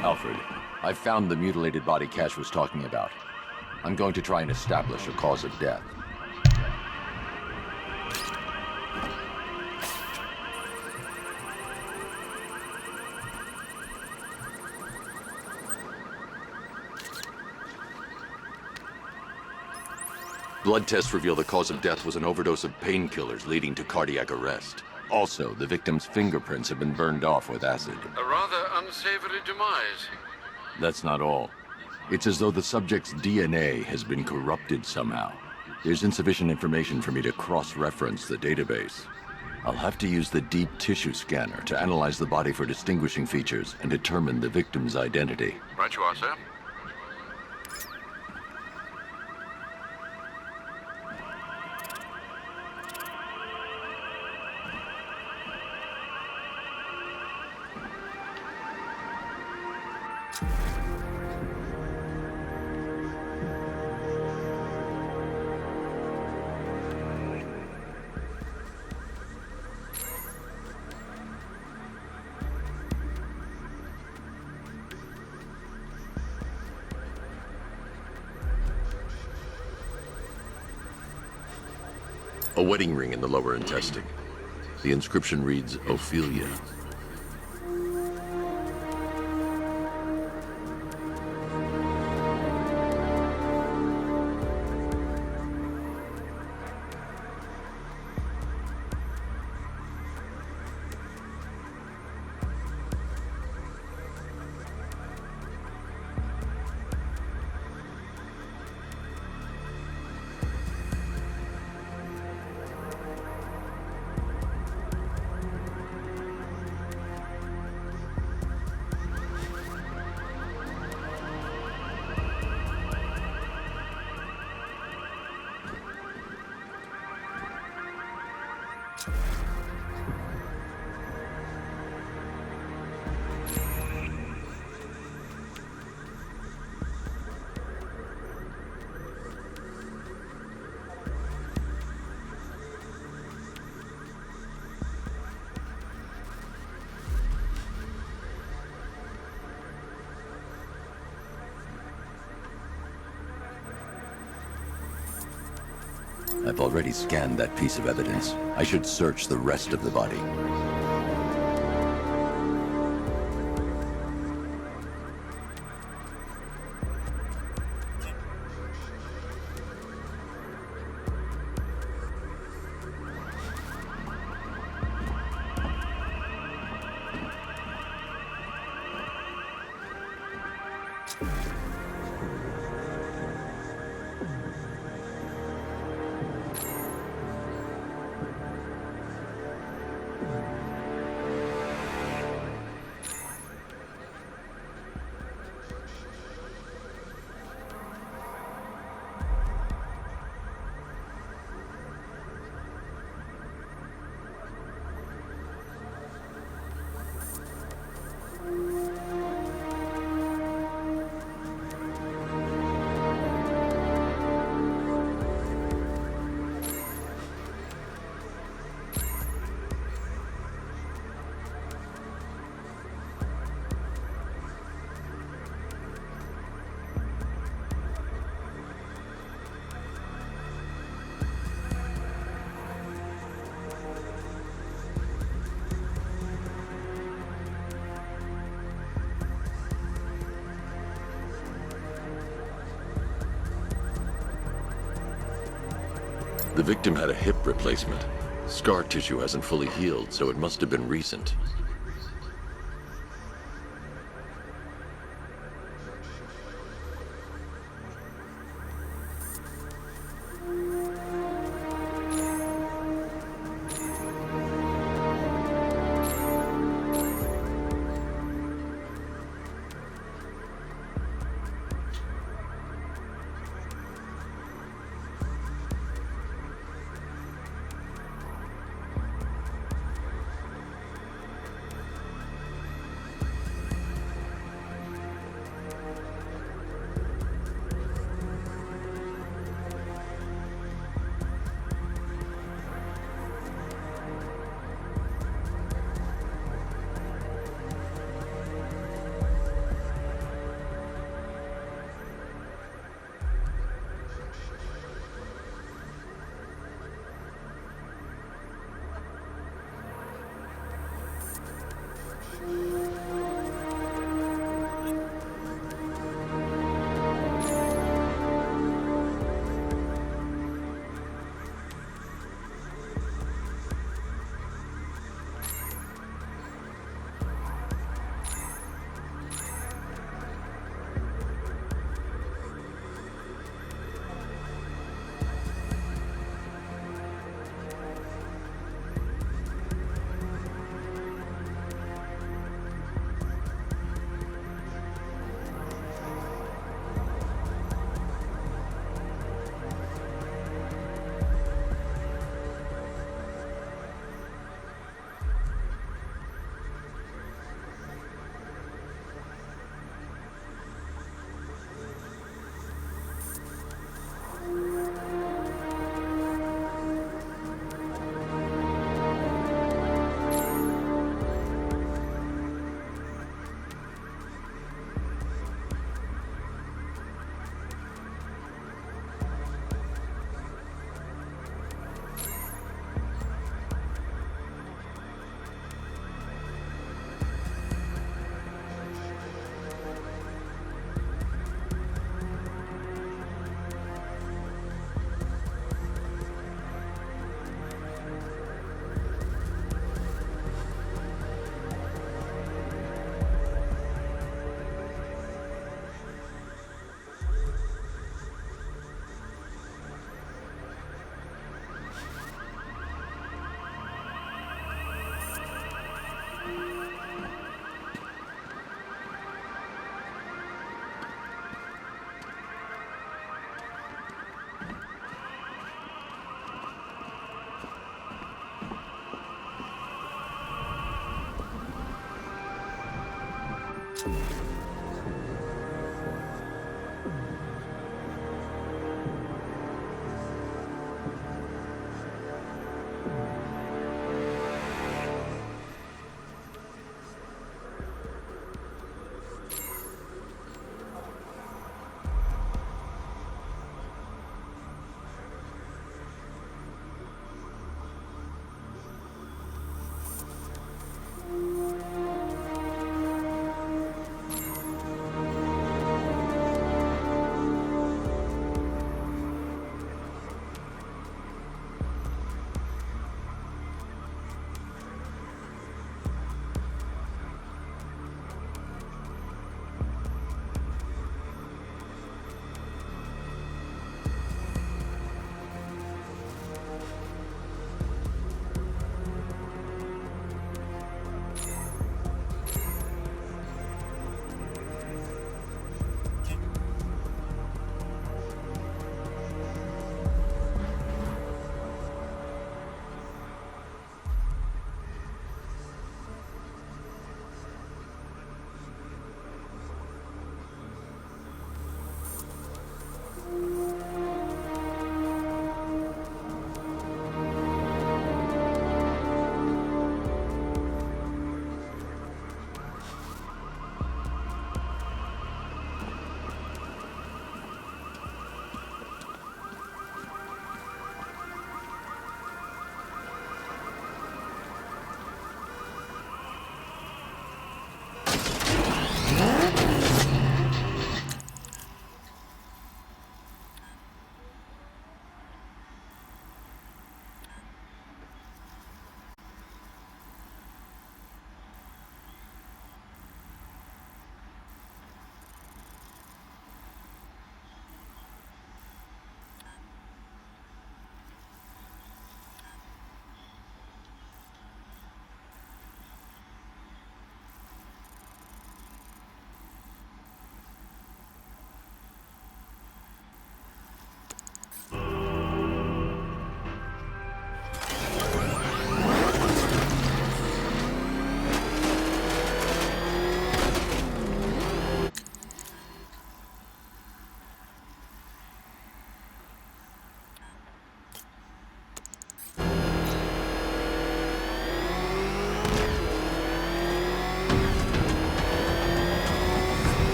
Alfred, I found the mutilated body Cash was talking about. I'm going to try and establish a cause of death. Blood tests reveal the cause of death was an overdose of painkillers leading to cardiac arrest. Also, the victim's fingerprints have been burned off with acid. A rather unsavory demise. That's not all. It's as though the subject's DNA has been corrupted somehow. There's insufficient information for me to cross-reference the database. I'll have to use the deep tissue scanner to analyze the body for distinguishing features and determine the victim's identity. Right you are, sir. A wedding ring in the lower intestine. The inscription reads, Ophelia. I've already scanned that piece of evidence. I should search the rest of the body. The victim had a hip replacement. Scar tissue hasn't fully healed, so it must have been recent.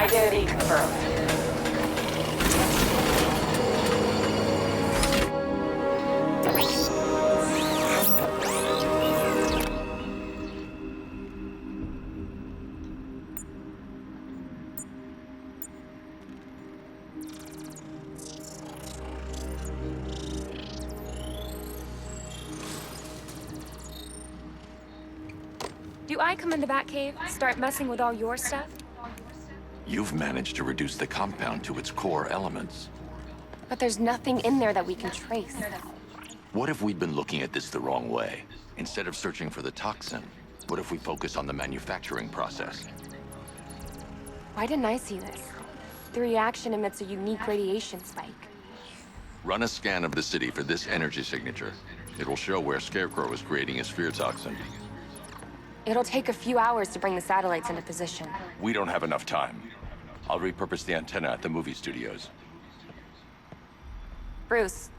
Identity confirmed. Do I come in the Batcave, start messing with all your stuff? You've managed to reduce the compound to its core elements. But there's nothing in there that we can trace. What if we'd been looking at this the wrong way? Instead of searching for the toxin, what if we focus on the manufacturing process? Why didn't I see this? The reaction emits a unique radiation spike. Run a scan of the city for this energy signature. It will show where Scarecrow is creating his fear toxin. It'll take a few hours to bring the satellites into position. We don't have enough time. I'll repurpose the antenna at the movie studios. Bruce,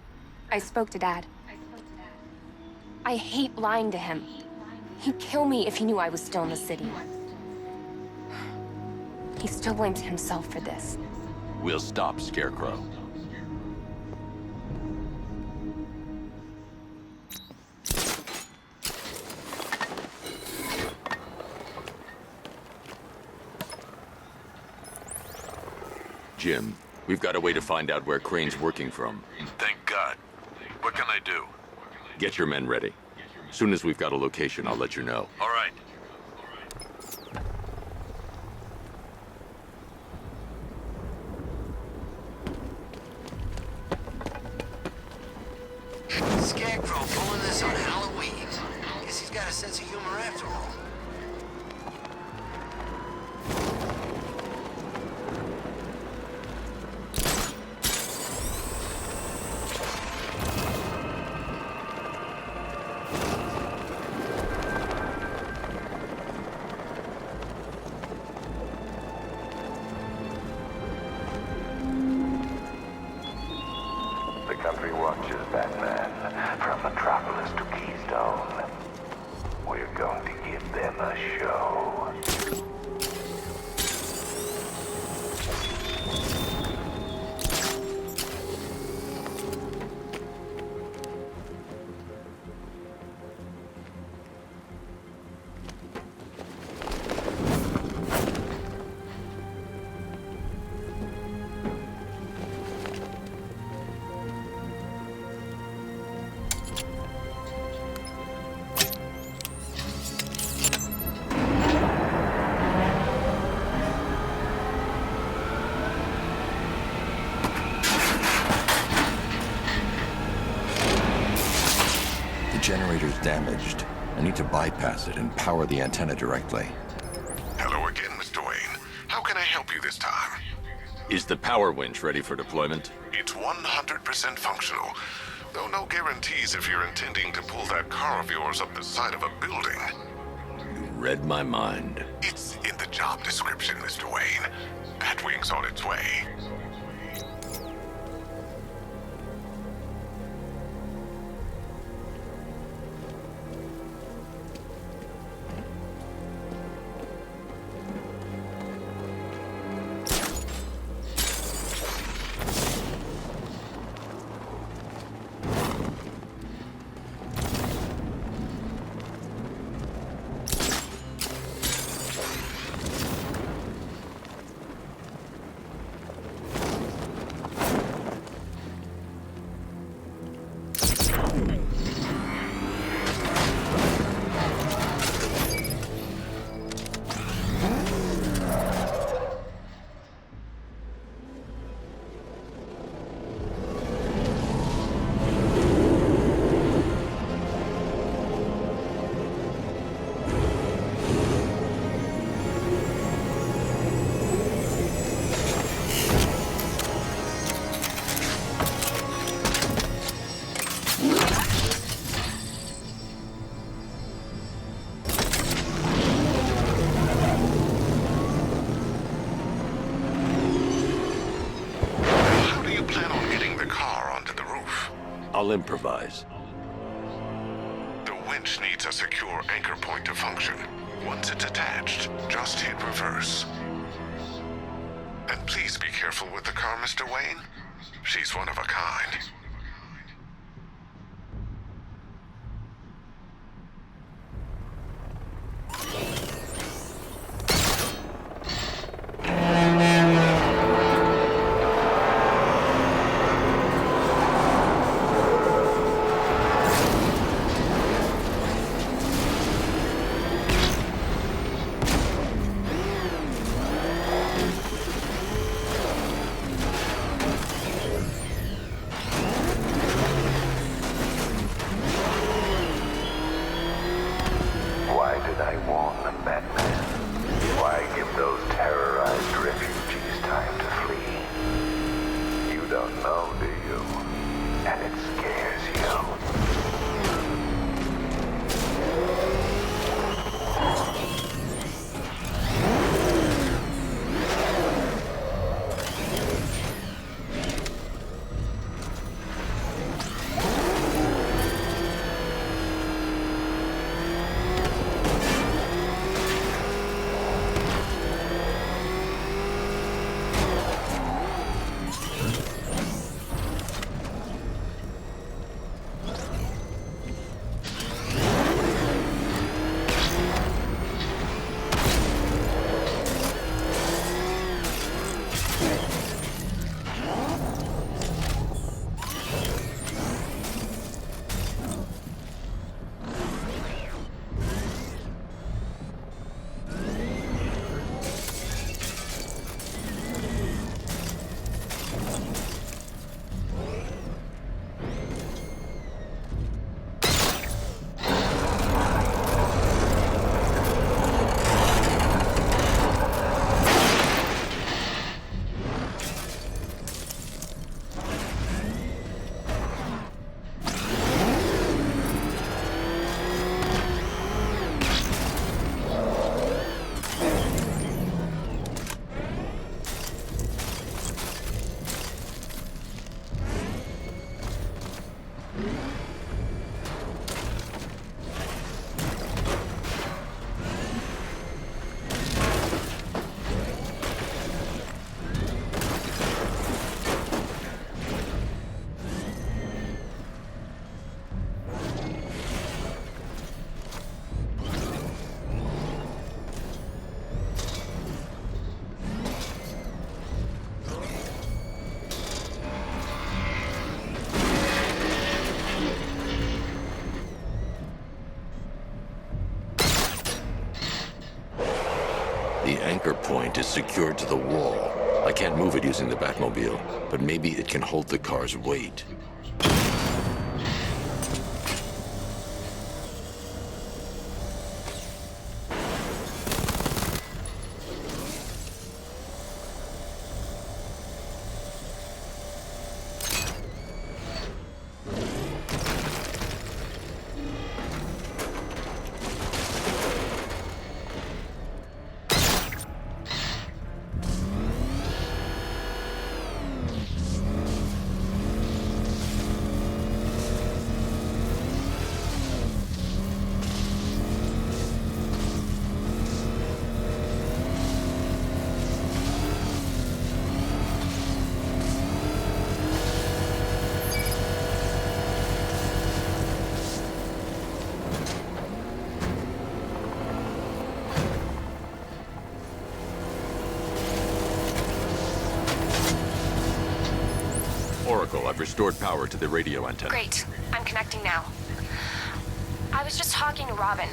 I spoke to Dad. I hate lying to him. He'd kill me if he knew I was still in the city. He still blames himself for this. We'll stop Scarecrow. Jim, we've got a way to find out where Crane's working from. Thank God. What can I do? Get your men ready. Soon as we've got a location, I'll let you know. All right. Scarecrow pulling this on Halloween. Guess he's got a sense of humor after all. The country watches, Batman. From Metropolis to Keystone. We're going to give them a show. The generator's damaged. I need to bypass it and power the antenna directly. Hello again, Mr. Wayne. How can I help you this time? Is the power winch ready for deployment? It's 100% functional. Though no guarantees if you're intending to pull that car of yours up the side of a building. You read my mind. It's in the job description, Mr. Wayne. Batwing's on its way. I'll improvise. The winch needs a secure anchor point to function. Once it's attached, just hit reverse. And please be careful with the car, Mr. Wayne. She's one of a kind. Why did I warn them, Batman? Why give those terrorized refugees time to flee? You don't know, do you? And it scares you. The anchor point is secured to the wall. I can't move it using the Batmobile, but maybe it can hold the car's weight. Oracle, I've restored power to the radio antenna. Great. I'm connecting now. I was just talking to Robin.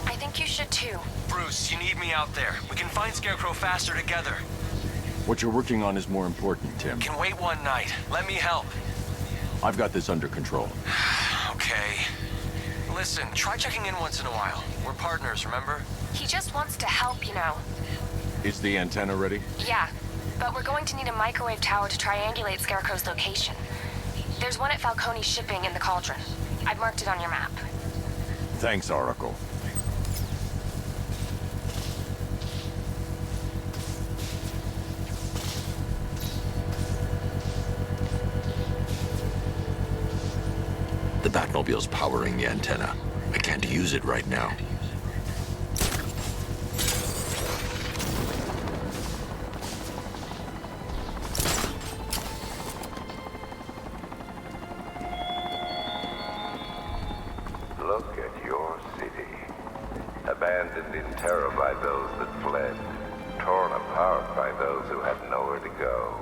I think you should too. Bruce, you need me out there. We can find Scarecrow faster together. What you're working on is more important, Tim. Can wait one night. Let me help. I've got this under control. Okay. Listen, try checking in once in a while. We're partners, remember? He just wants to help, you know. Is the antenna ready? Yeah, but we're going to need a microwave tower to triangulate Scarecrow's location. There's one at Falcone's shipping in the Cauldron. I've marked it on your map. Thanks, Oracle. The Batmobile's powering the antenna. I can't use it right now. abandoned in terror by those that fled, torn apart by those who had nowhere to go.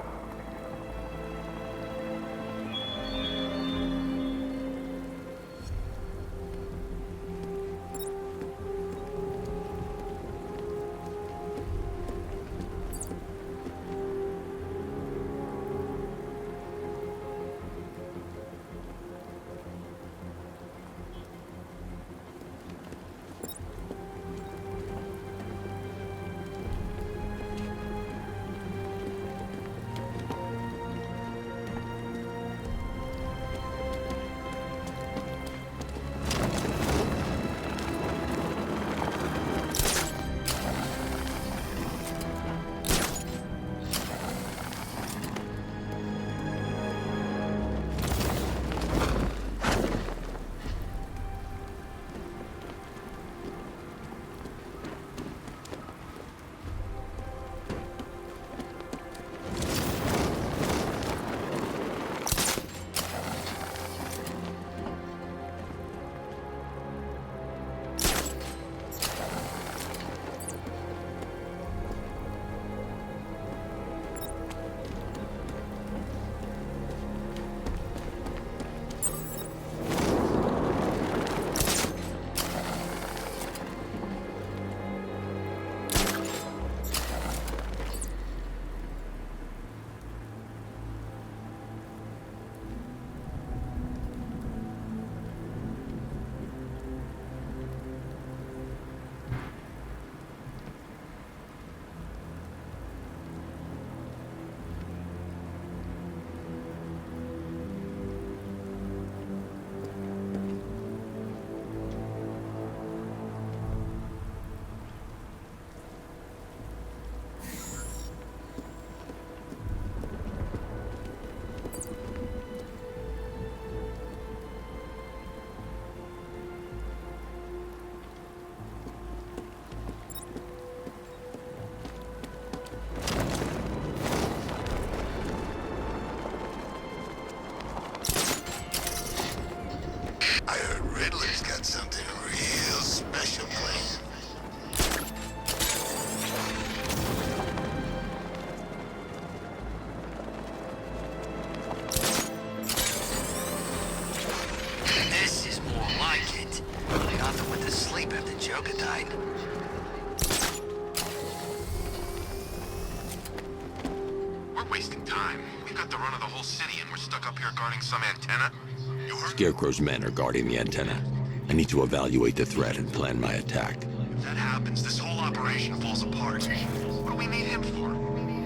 Scarecrow's men are guarding the antenna. I need to evaluate the threat and plan my attack. If that happens, this whole operation falls apart. What do we need him for?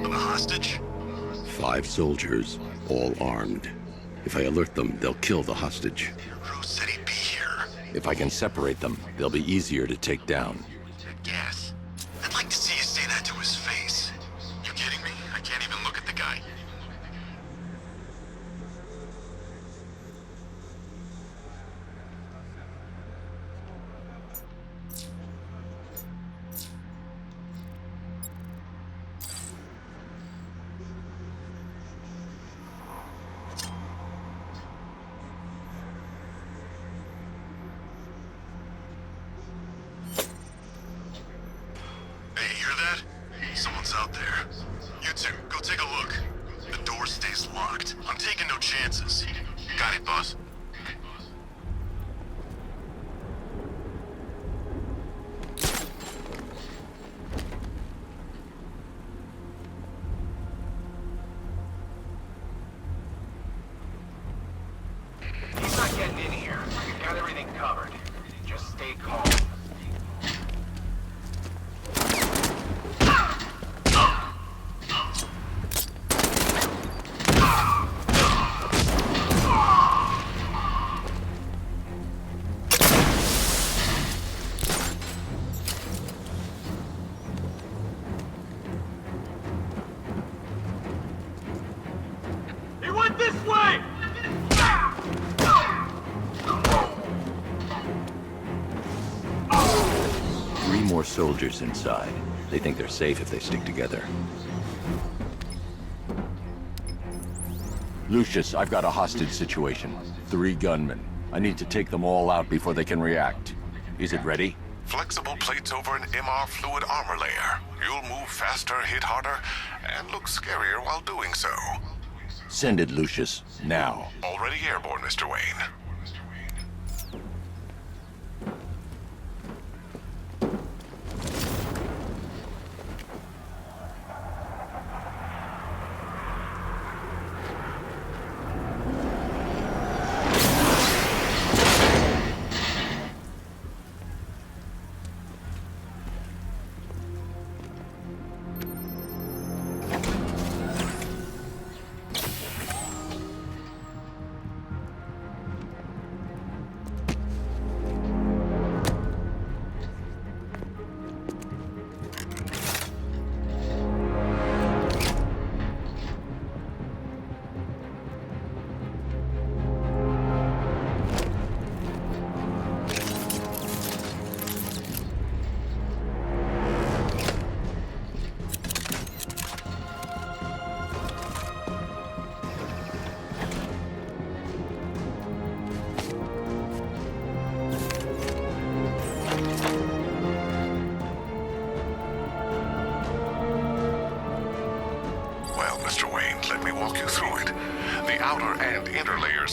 A hostage? 5 soldiers, all armed. If I alert them, they'll kill the hostage. Rose said he'd be here. If I can separate them, they'll be easier to take down. Yes. I'd like to see you say that to his face. You kidding me? I can't even look at the guy. Someone's out there. You two, go take a look. The door stays locked. I'm taking no chances. Got it, boss. He's not getting in here. We've got everything covered. Just stay calm. This way! 3 more soldiers inside. They think they're safe if they stick together. Lucius, I've got a hostage situation. 3 gunmen. I need to take them all out before they can react. Is it ready? Flexible plates over an MR fluid armor layer. You'll move faster, hit harder, and look scarier while doing so. Send it, Lucius, now. Already airborne, Mr. Wayne.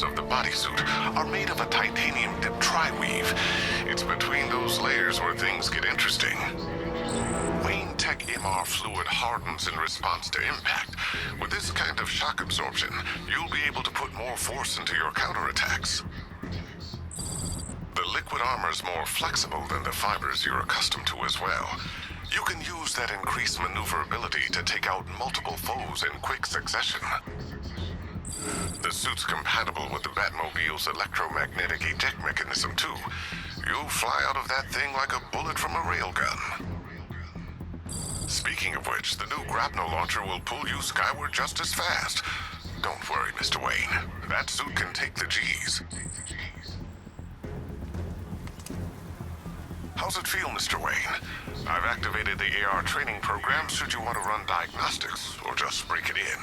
Of the bodysuit are made of a titanium dip tri-weave. It's between those layers where things get interesting. Wayne Tech MR fluid hardens in response to impact. With this kind of shock absorption, you'll be able to put more force into your counterattacks. The liquid armor's more flexible than the fibers you're accustomed to as well. You can use that increased maneuverability to take out multiple foes in quick succession. The suit's compatible with the Batmobile's electromagnetic eject mechanism, too. You'll fly out of that thing like a bullet from a railgun. Speaking of which, the new grapnel launcher will pull you skyward just as fast. Don't worry, Mr. Wayne. That suit can take the G's. How's it feel, Mr. Wayne? I've activated the AR training program should you want to run diagnostics or just break it in.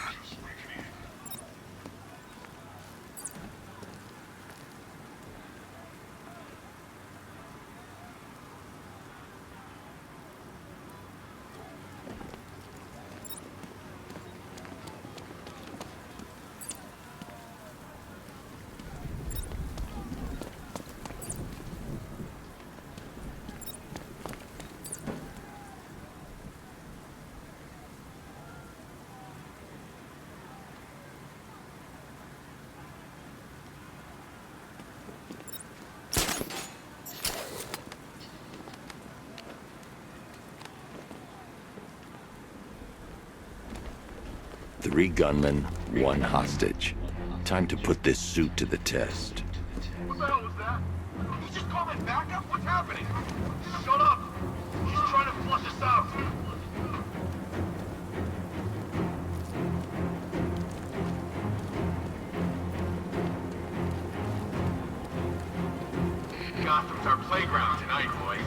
Three gunmen, one hostage. Time to put this suit to the test. What the hell was that? He's just calling backup? What's happening? Shut up! He's trying to flush us out. Gotham's our playground tonight, boys.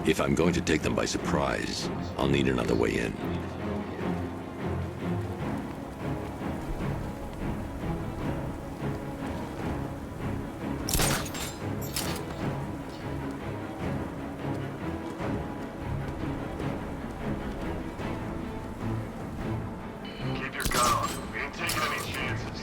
If I'm going to take them by surprise, I'll need another way in. Keep your gun on. We ain't taking any chances.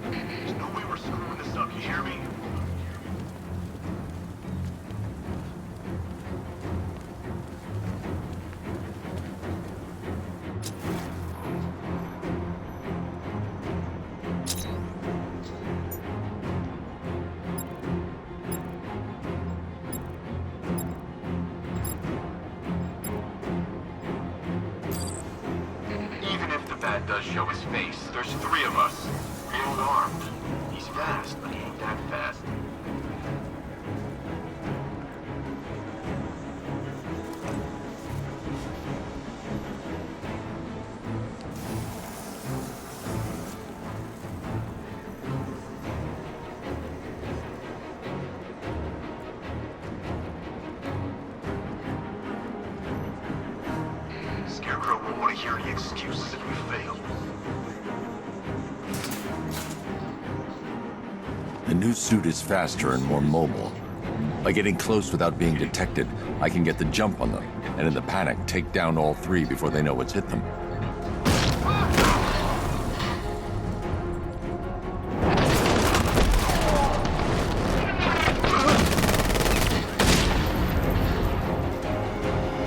There's no way we're screwing this up, you hear me? Even if the Bat does show his face, there's three of us. Real armed. He's fast, but he ain't that fast. hear any excuses if we fail. The new suit is faster and more mobile. By getting close without being detected, I can get the jump on them, and in the panic, take down all three before they know what's hit them.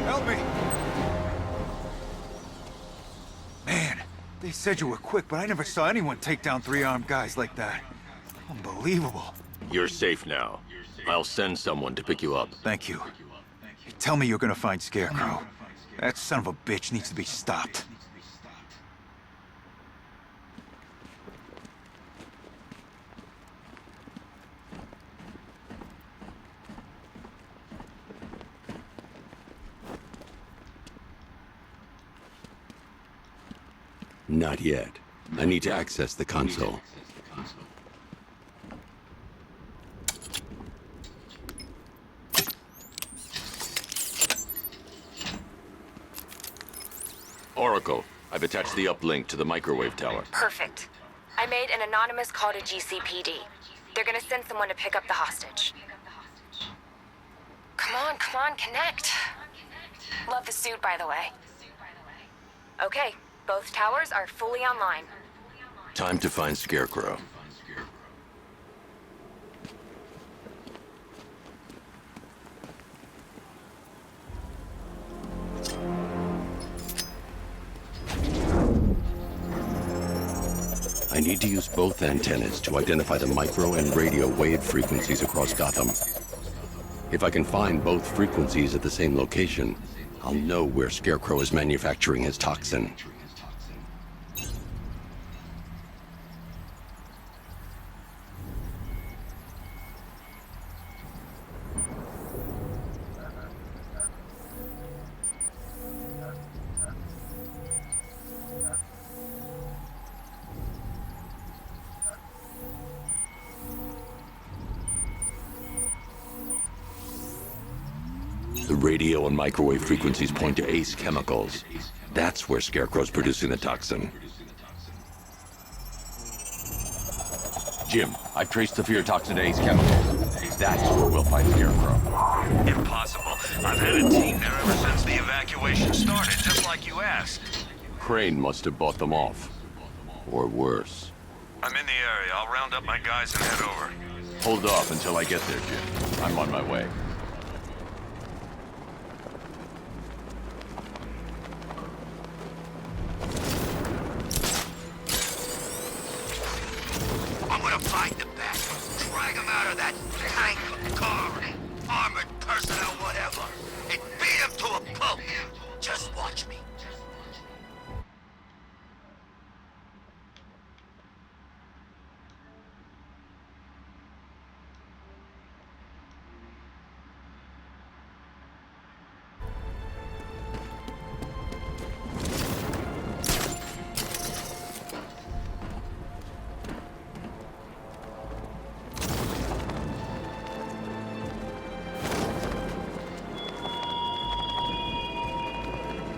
Help me! Man, they said you were quick, but I never saw anyone take down three-armed guys like that. Unbelievable. You're safe now. I'll send someone to pick you up. Thank you. Tell me you're gonna find Scarecrow. That son of a bitch needs to be stopped. Not yet. I need to access the console. Oracle, I've attached the uplink to the microwave tower. Perfect. I made an anonymous call to GCPD. They're gonna send someone to pick up the hostage. Come on, connect. Love the suit, by the way. Okay, both towers are fully online. Time to find Scarecrow. I need to use both antennas to identify the micro and radio wave frequencies across Gotham. If I can find both frequencies at the same location, I'll know where Scarecrow is manufacturing his toxin. The radio and microwave frequencies point to Ace Chemicals. That's where Scarecrow's producing the toxin. Jim, I've traced the fear toxin to Ace Chemicals. That's where we'll find Scarecrow. Impossible. I've had a team there ever since the evacuation started, just like you asked. Crane must have bought them off. Or worse. I'm in the area. I'll round up my guys and head over. Hold off until I get there, Jim. I'm on my way. I'm gonna find the bat, drag him out of that tank, car, armored personnel, whatever, and beat him to a pulp. Just watch me.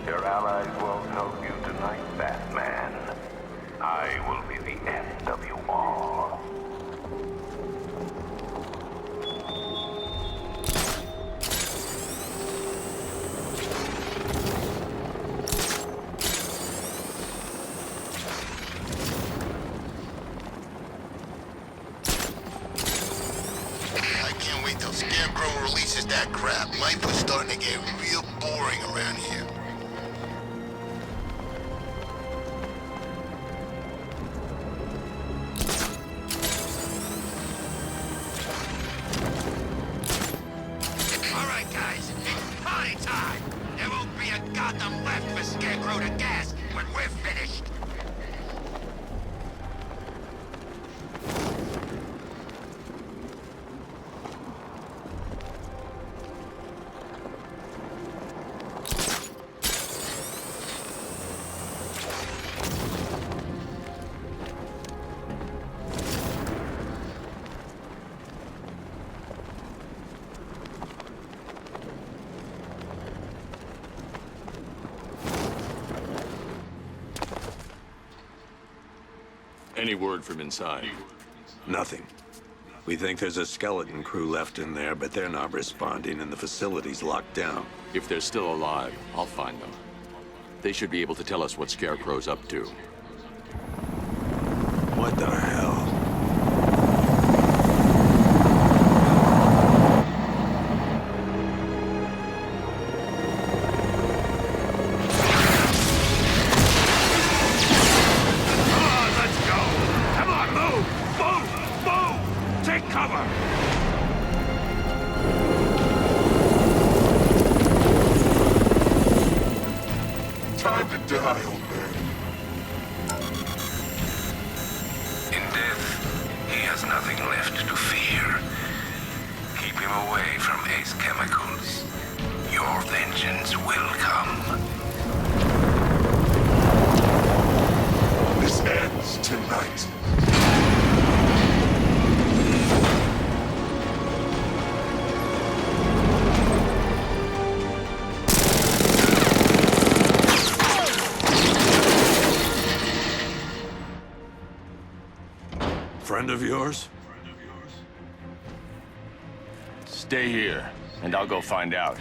Your allies won't help you tonight, Batman. I will be the end of you all. I can't wait till Scarecrow releases that crap. Life is starting to get real boring around here. All right, guys, it's party time. There won't be a Gotham left for Scarecrow to gas when we're finished. Any word from inside? Nothing. We think there's a skeleton crew left in there, but they're not responding and the facility's locked down. If they're still alive, I'll find them. They should be able to tell us what Scarecrow's up to. What the hell? Time to die, old man. In death, he has nothing left to fear. Keep him away from Ace Chemicals. Your vengeance will come. This ends tonight. Friend of yours? Stay here, and I'll go find out.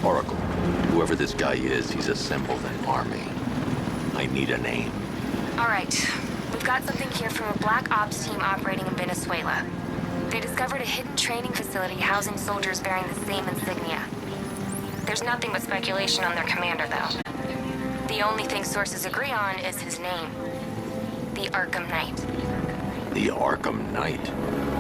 Oracle, whoever this guy is, he's assembled an army. I need a name. All right. We've got something here from a Black Ops team operating in Venezuela. They discovered a hidden training facility housing soldiers bearing the same insignia. There's nothing but speculation on their commander, though. The only thing sources agree on is his name. The Arkham Knight. The Arkham Knight?